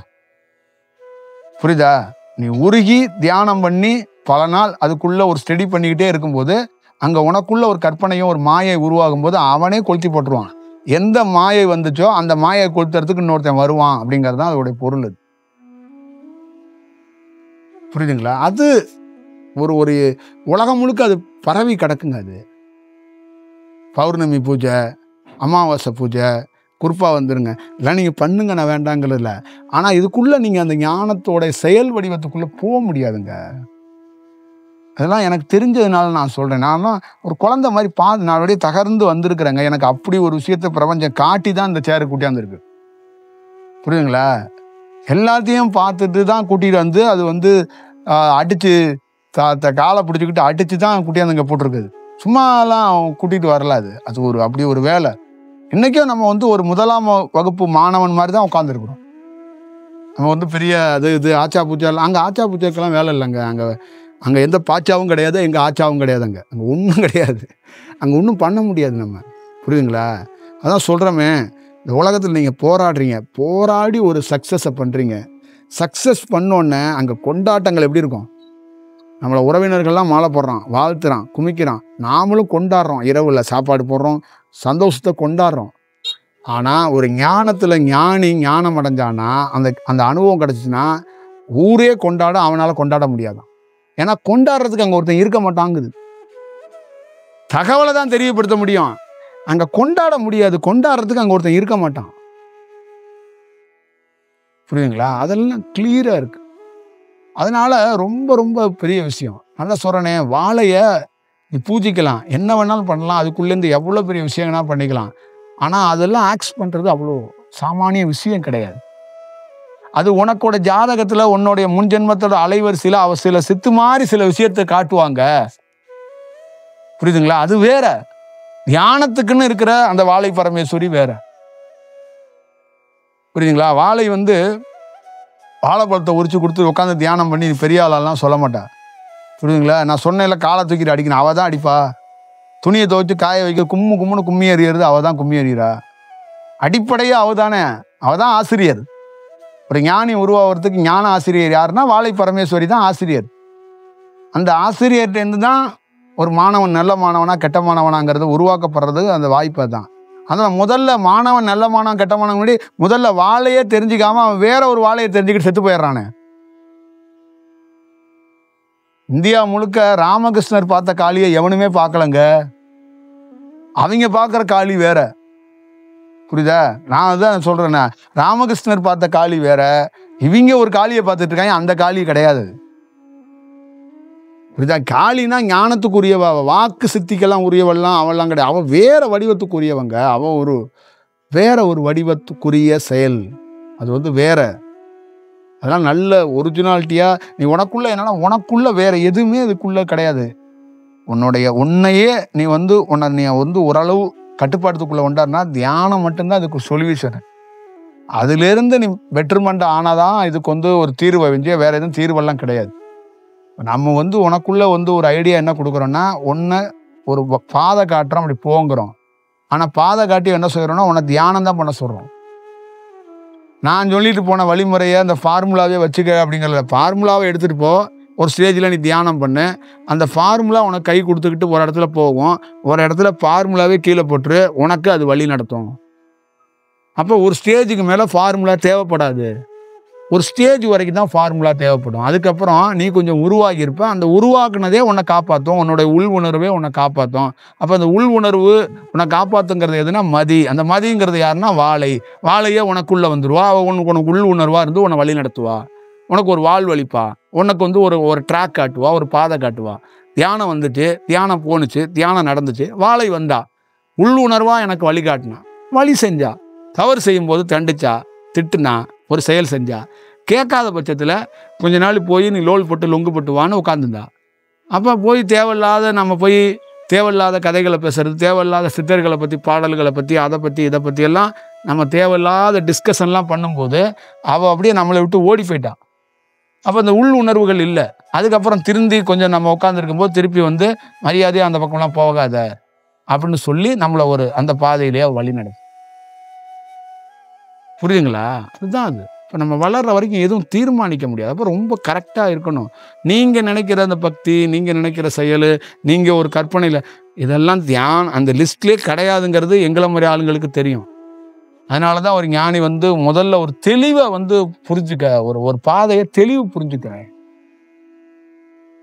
புரியுதா? நீ உருகி தியானம் பண்ணி பல நாள் அதுக்குள்ள ஒரு ஸ்டடி பண்ணிக்கிட்டே இருக்கும்போது அங்கே உனக்குள்ள ஒரு கற்பனையும் ஒரு மாயை உருவாகும் போது அவனே கொளுத்தி போட்டுருவான். எந்த மாயை வந்துச்சோ அந்த மாயை கொளுத்துறதுக்கு இன்னொருத்தன் வருவான் அப்படிங்கிறது தான் அதோடைய பொருள். அது புரியுதுங்களா? அது ஒரு ஒரு உலகம் முழுக்க அது பரவி கிடக்குங்க. அது பௌர்ணமி பூஜை, அமாவாசை பூஜை, குறிப்பா வந்துருங்க. இதெல்லாம் நீங்கள் பண்ணுங்க, நான் வேண்டாங்கிறதில்ல. ஆனால் இதுக்குள்ளே நீங்கள் அந்த ஞானத்தோட செயல் வடிவத்துக்குள்ளே போக முடியாதுங்க. அதெல்லாம் எனக்கு தெரிஞ்சதுனால நான் சொல்கிறேன். நான்லாம் ஒரு குழந்தை மாதிரி நான் அப்படியே தகர்ந்து வந்திருக்கிறேங்க. எனக்கு அப்படி ஒரு விஷயத்தை பிரபஞ்சம் காட்டி தான் இந்த சேரு கூட்டியாந்துருக்கு. புரியுதுங்களா? எல்லாத்தையும் பார்த்துட்டு தான் கூட்டிகிட்டு வந்து அது வந்து அடித்து காலை பிடிச்சிக்கிட்டு அடித்து தான் கூட்டியாந்து இங்கே போட்டிருக்குது. சும்மாலாம் கூட்டிகிட்டு வரல. அது ஒரு அப்படி ஒரு வேலை. இன்றைக்கும் நம்ம வந்து ஒரு 1ஆம் வகுப்பு மாணவன் மாதிரி தான் உட்காந்துருக்குறோம். நம்ம வந்து பெரிய இது ஆச்சா பூச்சாலாம் அங்கே ஆச்சா பூச்சாக்கெல்லாம் வேலை இல்லைங்க. அங்கே எந்த பாச்சாவும் கிடையாது, எங்கள் ஆச்சாவும் கிடையாது. அங்கே ஒன்றும் கிடையாது. அங்கே ஒன்றும் பண்ண முடியாது நம்ம. புரியுதுங்களா? அதான் சொல்கிறோமே, இந்த உலகத்தில் நீங்கள் போராடுறீங்க, போராடி ஒரு சக்ஸஸை பண்ணுறீங்க. சக்ஸஸ் பண்ணோன்னே அங்கே கொண்டாட்டங்கள் எப்படி இருக்கும்? நம்மளை உறவினர்கள்லாம் மாலை போடுறான், வாழ்த்துறான், குமிக்கிறான். நாமளும் கொண்டாடுறோம். இரவில் சாப்பாடு போடுறோம், சந்தோஷத்தை கொண்டாடுறோம். ஆனால் ஒரு ஞானத்தில் ஞானம் அடைஞ்சானா, அந்த அனுபவம் கிடச்சிச்சின்னா ஊரே கொண்டாட அவனால் கொண்டாட முடியாதான். ஏன்னா கொண்டாடுறதுக்கு அங்கே ஒருத்தன் இருக்க மாட்டாங்குது. தகவலை தான் தெரியப்படுத்த முடியும், அங்கே கொண்டாட முடியாது. கொண்டாடுறதுக்கு அங்கே ஒருத்தன் இருக்க மாட்டான். புரியுதுங்களா? அதெல்லாம் கிளியராக இருக்கு. அதனால ரொம்ப ரொம்ப பெரிய விஷயம். நல்லா சொல்கிறேனே, வாழையை நீ பூஜிக்கலாம், என்ன வேணாலும் பண்ணலாம், அதுக்குள்ளேருந்து எவ்வளோ பெரிய விஷயம்னா பண்ணிக்கலாம். ஆனால் அதெல்லாம் ஆக்ஸ் பண்ணுறது அவ்வளோ சாமானிய விஷயம் கிடையாது. அது உனக்கோட ஜாதகத்தில் உன்னுடைய முன்ஜென்மத்தோட அலைவரிசையில் சில சித்து மாதிரி சில விஷயத்தை காட்டுவாங்க. புரியுதுங்களா? அது வேற. தியானத்துக்குன்னு இருக்கிற அந்த வாழை பரமேஸ்வரி வேற. புரியுதுங்களா? வாழை வந்து வாழைப்பழத்தை உரிச்சு கொடுத்து உட்காந்து தியானம் பண்ணி பெரிய ஆளெல்லாம் சொல்ல மாட்டா. புரியுதுங்களா? நான் சொன்னேன்ல, காலை தூக்கிட்டு அடிக்கணும், அவள் தான் அடிப்பா. துணியை துவைச்சு காய வைக்க கும்முன்னு கும்மி எறியறது அவள் தான் கும்மி எறிகிறா. அடிப்படையே அவள் தானே, அவள் தான் ஆசிரியர். ஒரு ஞானி உருவாகிறதுக்கு ஞான ஆசிரியர் யாருன்னா வாழை பரமேஸ்வரி தான் ஆசிரியர். அந்த ஆசிரியர்கிட்டேருந்து தான் ஒரு மாணவன் நல்ல மாணவனா கெட்ட மாணவனாங்கிறது உருவாக்கப்படுறது அந்த வாய்ப்பை தான். அதனால் முதல்ல மாணவன் நல்ல மாணவன் கெட்ட மாணவன் முன்னாடி முதல்ல வாழையே தெரிஞ்சுக்காம அவன் வேற ஒரு வாழையை தெரிஞ்சுக்கிட்டு செத்து போயிடுறானே. இந்தியா முழுக்க ராமகிருஷ்ணர் பார்த்த காளியை எவனுமே பார்க்கலங்க. அவங்க பார்க்குற காளி வேற. புரியுதா? நான் அதுதான் சொல்றேன்னா, ராமகிருஷ்ணர் பார்த்த காளி வேற, இவங்க ஒரு காளியை பார்த்துட்டு இருக்காங்க, அந்த காளி கிடையாது. புரியுதா? காளினா ஞானத்துக்குரியவ, வாக்கு சித்திக்கெல்லாம் உரியவெல்லாம் அவெல்லாம் கிடையாது. அவள் வேற வடிவத்துக்குரியவங்க. அவள் வேற ஒரு வடிவத்துக்குரிய செயல். அது வந்து வேற. அதெல்லாம் நல்ல ஒரிஜினாலிட்டியாக நீ உனக்குள்ள, என்னன்னா உனக்குள்ள வேற எதுவுமே இதுக்குள்ள கிடையாது. உன்னையே நீ வந்து ஓரளவு கட்டுப்பாட்டுக்குள்ளே கொண்டாடுனா தியானம் மட்டும்தான் அதுக்கு சொல்யூஷன். அதுலேருந்து நீ பெட்டர்மெண்ட் ஆனாதான் இதுக்கு வந்து ஒரு தீர்வை வெஞ்சே, வேற எதுவும் தீர்வெல்லாம் கிடையாது. நம்ம வந்து உனக்குள்ள வந்து ஒரு ஐடியா என்ன கொடுக்குறோன்னா, ஒரு பாதை காட்டுறோம், அப்படி போங்கிறோம். ஆனால் பாதை காட்டி என்ன சொல்கிறோன்னா, உன்னை தியானம் தான் பண்ண சொல்கிறோம். நான் சொல்லிட்டு போன வழிமுறையை அந்த ஃபார்முலாவே வச்சுக்க அப்படிங்கிறத, ஃபார்முலாவை எடுத்துகிட்டு போ, ஒரு ஸ்டேஜில் நீ தியானம் பண்ணு, அந்த ஃபார்முலா உனக்கு கை கொடுத்துக்கிட்டு ஒரு இடத்துல போகும், ஒரு இடத்துல ஃபார்முலாவே கீழே போட்டுரு, உனக்கு அது வழி நடத்தும். அப்போ ஒரு ஸ்டேஜுக்கு மேலே ஃபார்முலா தேவைப்படாது. ஒரு ஸ்டேஜ் வரைக்கும் தான் ஃபார்முலா தேவைப்படும். அதுக்கப்புறம் நீ கொஞ்சம் உருவாகியிருப்ப, அந்த உருவாக்குனதே உன்னை காப்பாற்றும், உன்னுடைய உள் உணர்வே உன்னை காப்பாற்றும். அப்போ அந்த உள் உணர்வு உன்னை காப்பாற்றுங்கிறது எதுனா மதி. அந்த மதிங்கிறது யாருன்னா வாழையே உனக்குள்ளே வந்துடுவா. அவள் உனக்கு உள் உணர்வாக இருந்து உன்னை வழி நடத்துவா, உனக்கு ஒரு வாழ்வழிப்பா, உனக்கு வந்து ஒரு ட்ராக் காட்டுவா, ஒரு பாதை காட்டுவா. தியானம் வந்துச்சு, தியானம் போணுச்சு, தியானம் நடந்துச்சு, வாழை வந்தா, உள்ளுணர்வா எனக்கு வழிகாட்டினா, வழி செஞ்சா, தவறு செய்யும்போது தண்டிச்சா, திட்டுனா, ஒரு செயல் செஞ்சா, கேட்காத பட்சத்தில் கொஞ்ச நாள் போய் நீ லோல் போட்டு லொங்கு போட்டுவான்னு உட்காந்துருந்தா. அப்போ போய் தேவையில்லாத கதைகளை பேசுறது, தேவையில்லாத சித்தர்களை பற்றி, பாடல்களை பற்றி, அதை பற்றி இதை பற்றி எல்லாம் நம்ம தேவையில்லாத டிஸ்கஷன்லாம் பண்ணும்போது அவள் அப்படியே நம்மளை விட்டு ஓடி போயிட்டான். அப்போ அந்த உள் உணர்வுகள் இல்லை. அதுக்கப்புறம் திருந்தி கொஞ்சம் நம்ம உட்காந்துருக்கும் போது திருப்பி வந்து மரியாதையாக அந்த பக்கம்லாம் போகாத அப்படின்னு சொல்லி நம்மளை அந்த பாதையிலேயே வழி நடக்கும். புரியுதுங்களா? அதுதான் அது. இப்போ நம்ம வளர்கிற வரைக்கும் எதுவும் தீர்மானிக்க முடியாது. அப்போ ரொம்ப கரெக்டாக இருக்கணும். நீங்கள் நினைக்கிற அந்த பக்தி, நீங்கள் நினைக்கிற செயல், நீங்கள் ஒரு கற்பனையில் இதெல்லாம் தியானம் அந்த லிஸ்ட்லேயே கிடையாதுங்கிறது எங்களை மாதிரி ஆளுங்களுக்கு தெரியும். அதனால தான் ஒரு ஞானி வந்து முதல்ல ஒரு தெளிவை வந்து புரிஞ்சுக்க, ஒரு பாதையை தெளிவு புரிஞ்சுக்கிறேன்.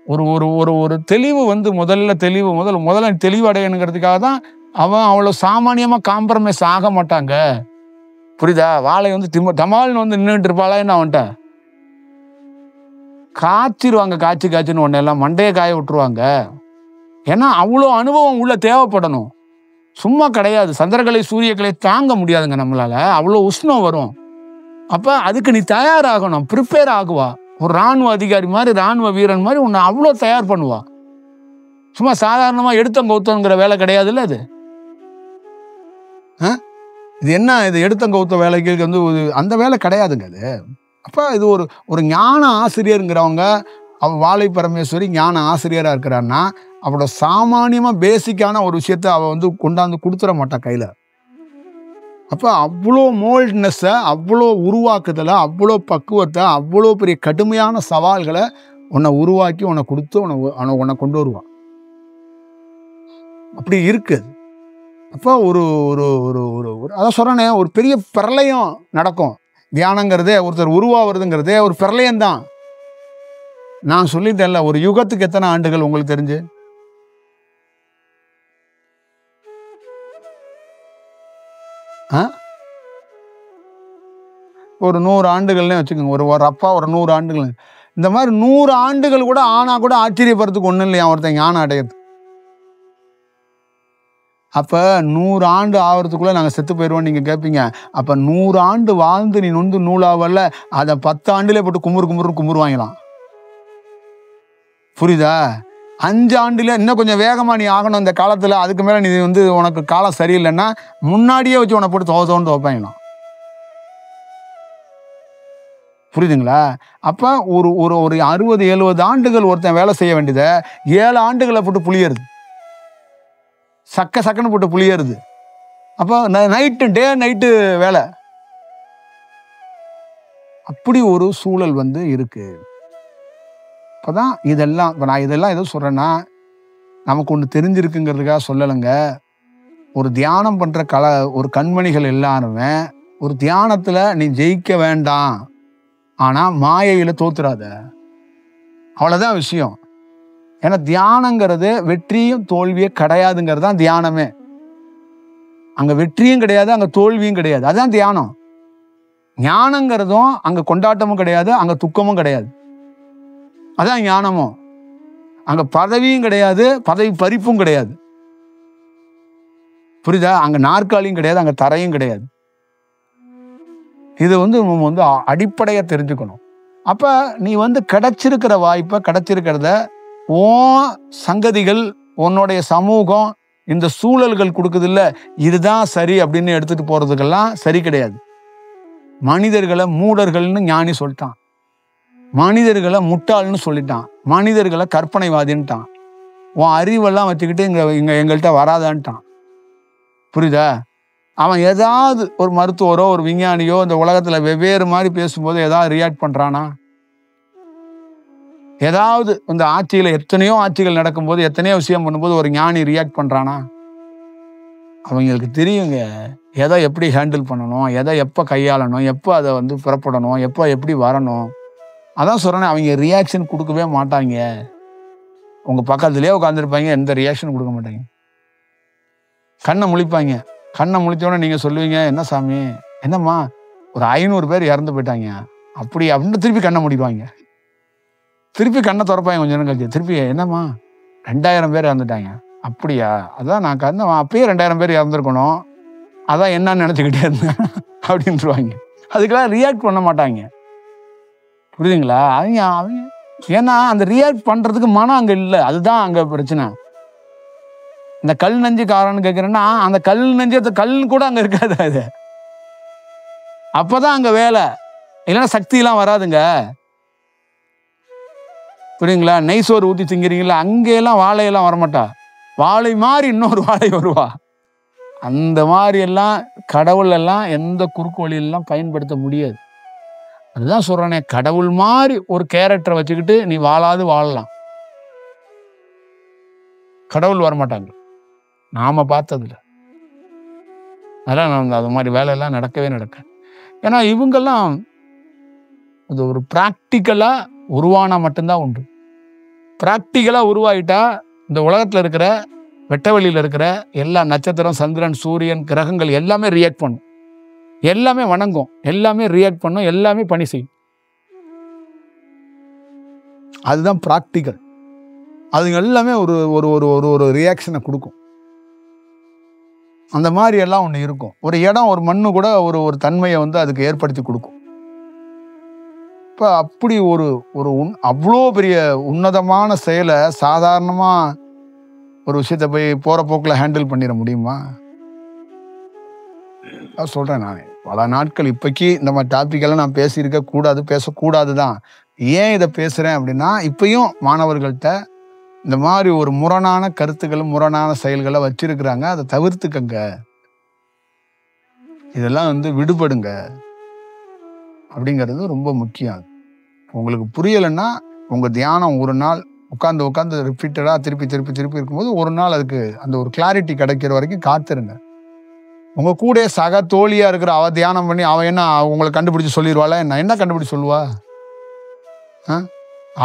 ஒரு ஒரு ஒரு ஒரு தெளிவு வந்து முதல்ல தெளிவு அடையணுங்கிறதுக்காக தான் அவன் அவ்வளோ சாமானியமாக காம்ப்ரமைஸ் ஆக மாட்டாங்க. புரியுதா? வாழை வந்து டமால்னு வந்து நின்றுட்டு இருப்பாளான்னு அவன்கிட்ட காய்ச்சிருவாங்க. காய்ச்சின்னு ஒன்று எல்லாம் மண்டையை காய விட்டுருவாங்க. ஏன்னா அவ்வளோ அனுபவம் உள்ள தேவைப்படணும். சும்மா கிடையாது. சந்திரகலை சூரியகலை தாங்க முடியாதுங்க நம்மளால. அவ்வளோ உஷ்ணம் வரும். அப்போ அதுக்கு நீ தயாராகணும். ப்ரிப்பேர் ஆகுவா. ஒரு இராணுவ அதிகாரி மாதிரி, இராணுவ வீரன் மாதிரி உன்னை அவ்வளோ தயார் பண்ணுவா. சும்மா சாதாரணமாக எடுத்தங்கௌத்தங்கிற வேலை கிடையாதுல்ல அது. இது என்ன, இது எடுத்தங்கௌத்த வேலைக்கு வந்து அந்த வேலை கிடையாதுங்க அது. அப்போ இது ஒரு ஞான ஆசிரியருங்கிறவங்க, அவள் வாழை பரமேஸ்வரி ஞான ஆசிரியராக இருக்கிறான்னா அவளோட சாமானியமாக பேசிக்கான ஒரு விஷயத்த அவள் வந்து கொண்டாந்து கொடுத்துட மாட்டா கையில். அப்போ அவ்வளோ மோல்ட்னஸை, அவ்வளோ உருவாக்குதலை, அவ்வளோ பக்குவத்தை, அவ்வளோ பெரிய கடுமையான சவால்களை உன்னை உருவாக்கி உன்னை கொடுத்து உன்னை கொண்டு வருவான். அப்படி இருக்குது. அப்போ ஒரு ஒரு ஒரு ஒரு அதான் சொல்கிறேனே, ஒரு பெரிய பிரளயம் நடக்கும். தியானங்கிறதே, ஒருத்தர் உருவாகிறதுங்கிறதே ஒரு பிரளயம்தான். நான் சொல்லிட்டேன்ல, ஒரு யுகத்துக்கு எத்தனை ஆண்டுகள் உங்களுக்கு தெரிஞ்சு? ஒரு 100 ஆண்டுகள்னே வச்சுக்கோங்க. ஒரு அப்பா ஒரு 100 ஆண்டுகள். இந்த மாதிரி 100 ஆண்டுகள் கூட ஆனால் கூட ஆச்சரியப்படுறதுக்கு ஒன்றும் இல்லையா ஒருத்தன் ஞானம் அடையிறது. அப்போ 100 ஆண்டு ஆகிறதுக்குள்ளே நாங்கள் செத்து போயிடுவோம் நீங்கள் கேட்பீங்க. அப்போ 100 ஆண்டு வாழ்ந்து நீ நொந்து நூலாவல்ல, அதை 10 ஆண்டுலேயே போட்டு கும்புருவாங்களாம். புரியுதா? 5 ஆண்டுல இன்னும் கொஞ்சம் வேகமாக நீ ஆகணும் இந்த காலத்தில். அதுக்கு மேலே நீ வந்து உனக்கு காலம் சரியில்லைன்னா முன்னாடியே வச்சு உன்னை போட்டு தோந்து வைப்பாங்களாம். புரியுதுங்களா? அப்போ ஒரு ஒரு ஒரு 60-70 ஆண்டுகள் ஒருத்தன் வேலை செய்ய வேண்டியதை 7 ஆண்டுகளை போட்டு புளியறது. சக்கன்னு போட்டு புளியறது. அப்போ டே நைட்டு வேலை. அப்படி ஒரு சூழல் வந்து இருக்கு. அப்போதான் இதெல்லாம், இப்போ நான் இதெல்லாம் எதுவும் சொல்கிறேன்னா நமக்கு ஒன்று தெரிஞ்சிருக்குங்கிறதுக்காக சொல்லலைங்க. ஒரு தியானம் பண்ணுற ஒரு கண்மணிகள் எல்லாருமே ஒரு தியானத்தில் நீ ஜெயிக்க வேண்டாம், ஆனால் மாயையில் தோத்துறாத, அவ்வளோதான் விஷயம். ஏன்னா தியானங்கிறது வெற்றியும் தோல்வியும் கிடையாதுங்கிறது தான் தியானமே. அங்கே வெற்றியும் கிடையாது, அங்கே தோல்வியும் கிடையாது. அதுதான் தியானம். ஞானங்கிறதும் அங்கே கொண்டாட்டமும் கிடையாது, அங்கே துக்கமும் கிடையாது. அதான் ஞானமும். அங்கே பதவியும் கிடையாது, பதவி பறிப்பும் கிடையாது. புரியுதா? அங்கே நாற்காலியும் கிடையாது, அங்கே தரையும் கிடையாது. இது வந்து நம்ம வந்து அடிப்படையாக தெரிஞ்சுக்கணும். அப்போ நீ வந்து கிடைச்சிருக்கிற வாய்ப்பை, கிடைச்சிருக்கிறத சங்கதிகள், உன்னுடைய சமூகம், இந்த சூழல்கள் கொடுக்குதில்ல, இதுதான் சரி அப்படின்னு எடுத்துட்டு போறதுக்கெல்லாம் சரி கிடையாது. மனிதர்களை மூடர்கள்னு ஞானி சொல்லிட்டான், மனிதர்களை முட்டாள்னு சொல்லிட்டான், மனிதர்களை கற்பனைவாதின்ட்டான், உன் அறிவெல்லாம் வச்சுக்கிட்டு எங்கள்கிட்ட வராதான்ட்டான். புரியுதா? அவன் ஏதாவது ஒரு மருத்துவரோ ஒரு விஞ்ஞானியோ இந்த உலகத்தில் வெவ்வேறு மாதிரி பேசும்போது ஏதாவது ரியாக்ட் பண்ணுறானா? ஏதாவது இந்த ஆட்சியில் எத்தனையோ ஆட்சிகள் நடக்கும்போது, எத்தனையோ விஷயம் பண்ணும்போது ஒரு ஞானி ரியாக்ட் பண்ணுறானா? அவங்களுக்கு தெரியுங்க எதை எப்படி ஹேண்டில் பண்ணணும், எதை எப்போ கையாளணும், எப்போ அதை வந்து புறப்படணும், எப்போ எப்படி வரணும். அதான் சொல்கிறேன், அவங்க ரியாக்ஷன் கொடுக்கவே மாட்டாங்க. உங்கள் பக்கத்துலேயே உட்காந்துருப்பாங்க, எந்த ரியாக்ஷன் கொடுக்க மாட்டாங்க. கண்ணை முழிப்பாங்க. கண்ணை முழித்தோடனே நீங்கள் சொல்லுவீங்க, என்ன சாமி, என்னம்மா ஒரு 500 பேர் இறந்து போயிட்டாங்க அப்படின்னு திருப்பி கண்ணை முடிப்பாங்க. திருப்பி கண்ணை திறப்பாங்க கொஞ்சம் நேரம் கழிச்சு. திருப்பி என்னம்மா 2000 பேர் இறந்துட்டாங்க. அப்படியா? அதான் நான் அப்பயே 2000 பேர் இறந்துருக்கணும், அதான் என்னன்னு நினச்சிக்கிட்டே இருந்தேன் அப்படின்ட்டுருவாங்க. அதுக்கெல்லாம் ரியாக்ட் பண்ண மாட்டாங்க. புரியுதுங்களா? அவங்க ஏன்னா அந்த ரியாக்ட் பண்ணுறதுக்கு மனம் அங்கே இல்லை. அதுதான் அங்கே பிரச்சனை. இந்த கல் நஞ்சு காரன்னு கேட்குறேன்னா, அந்த கல் நஞ்சு கல் கூட அங்கே இருக்காது. அது அப்போதான் அங்கே வேலை, இல்லைன்னா சக்தியெல்லாம் வராதுங்க. புரியுங்களா? நெய் சோறு ஊற்றி திங்கிறீங்களா, அங்கேயெல்லாம் வாழையெல்லாம் வரமாட்டா. வாழை மாதிரி இன்னொரு வாழை வருவா. அந்த மாதிரி எல்லாம் கடவுள் எல்லாம் எந்த குறுக்கு வழியெல்லாம் பயன்படுத்த முடியாது. அதுதான் சொல்றேனே, கடவுள் மாதிரி ஒரு கேரக்டரை வச்சுக்கிட்டு நீ வாழாது வாழலாம். கடவுள் வரமாட்டாங்க நாம பார்த்ததுல. அதெல்லாம் அது மாதிரி வேலையெல்லாம் நடக்கவே நடக்காது. ஏன்னா இவங்கெல்லாம் அது ஒரு பிராக்டிக்கலா உருவானா மட்டும்தான் உண்டு. பிராக்டிக்கலா உருவாயிட்டா இந்த உலகத்துல இருக்கிற வெட்ட வெளியில இருக்கிற எல்லா நட்சத்திரம், சந்திரன், சூரியன், கிரகங்கள் எல்லாமே ரியாக்ட் பண்ணும், எல்லாமே வணங்கும், எல்லாமே ரியாக்ட் பண்ணும், எல்லாமே பணி செய்யும். அதுதான் பிராக்டிக்கல். அதுங்க எல்லாமே ஒரு ஒரு ஒரு ஒரு ஒரு ரியாக்ஷனை கொடுக்கும். அந்த மாதிரி எல்லாம் ஒன்று இருக்கும். ஒரு இடம், ஒரு மண்ணு கூட ஒரு ஒரு தன்மையை வந்து அதுக்கு ஏற்படுத்தி கொடுக்கும். இப்போ அப்படி ஒரு ஒரு அவ்வளோ பெரிய உன்னதமான செயலை சாதாரணமா ஒரு விஷயத்த போய் போற போக்கில் ஹேண்டில் பண்ணிட முடியுமா? சொல்றேன் நான் பல நாட்கள் இப்போக்கி இந்த மாதிரி டாபிக்கெல்லாம் நான் பேசியிருக்க கூடாது, பேசக்கூடாது தான். ஏன் இதை பேசுறேன் அப்படின்னா, இப்பயும் மாணவர்கள்ட்ட இந்த மாதிரி ஒரு முரணான கருத்துக்களும் முரணான செயல்களை வச்சிருக்கிறாங்க. அதை தவிர்த்துக்கங்க, இதெல்லாம் வந்து விடுபடுங்க அப்படிங்கிறது ரொம்ப முக்கியம். உங்களுக்கு புரியலைன்னா உங்க தியானம் ஒரு நாள் உட்காந்து ரிப்பீட்டடா திருப்பி திருப்பி திருப்பி இருக்கும்போது ஒரு நாள் அதுக்கு அந்த ஒரு கிளாரிட்டி கிடைக்கிற வரைக்கும் காத்துருங்க. உங்க கூட சக தோழியா இருக்கிற அவ தியானம் பண்ணி அவ என்ன உங்களை கண்டுபிடிச்சு சொல்லிடுவாளா? என்ன கண்டுபிடிச்சு சொல்லுவா?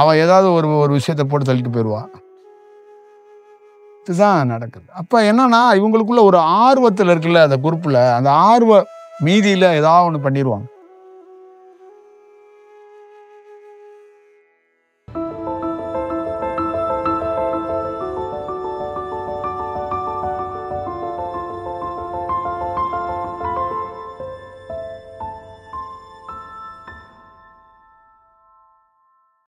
அவ ஏதாவது ஒரு ஒரு விஷயத்த போட்டு தள்ளிட்டு போயிடுவா. இதுதான் நடக்குது. அப்ப என்னன்னா இவங்களுக்குள்ள ஒரு ஆர்வத்தில் இருக்குல்ல அந்த குரூப்ல, அந்த ஆர்வ மீதியில ஏதாவது ஒண்ணு பண்ணிடுவாங்க.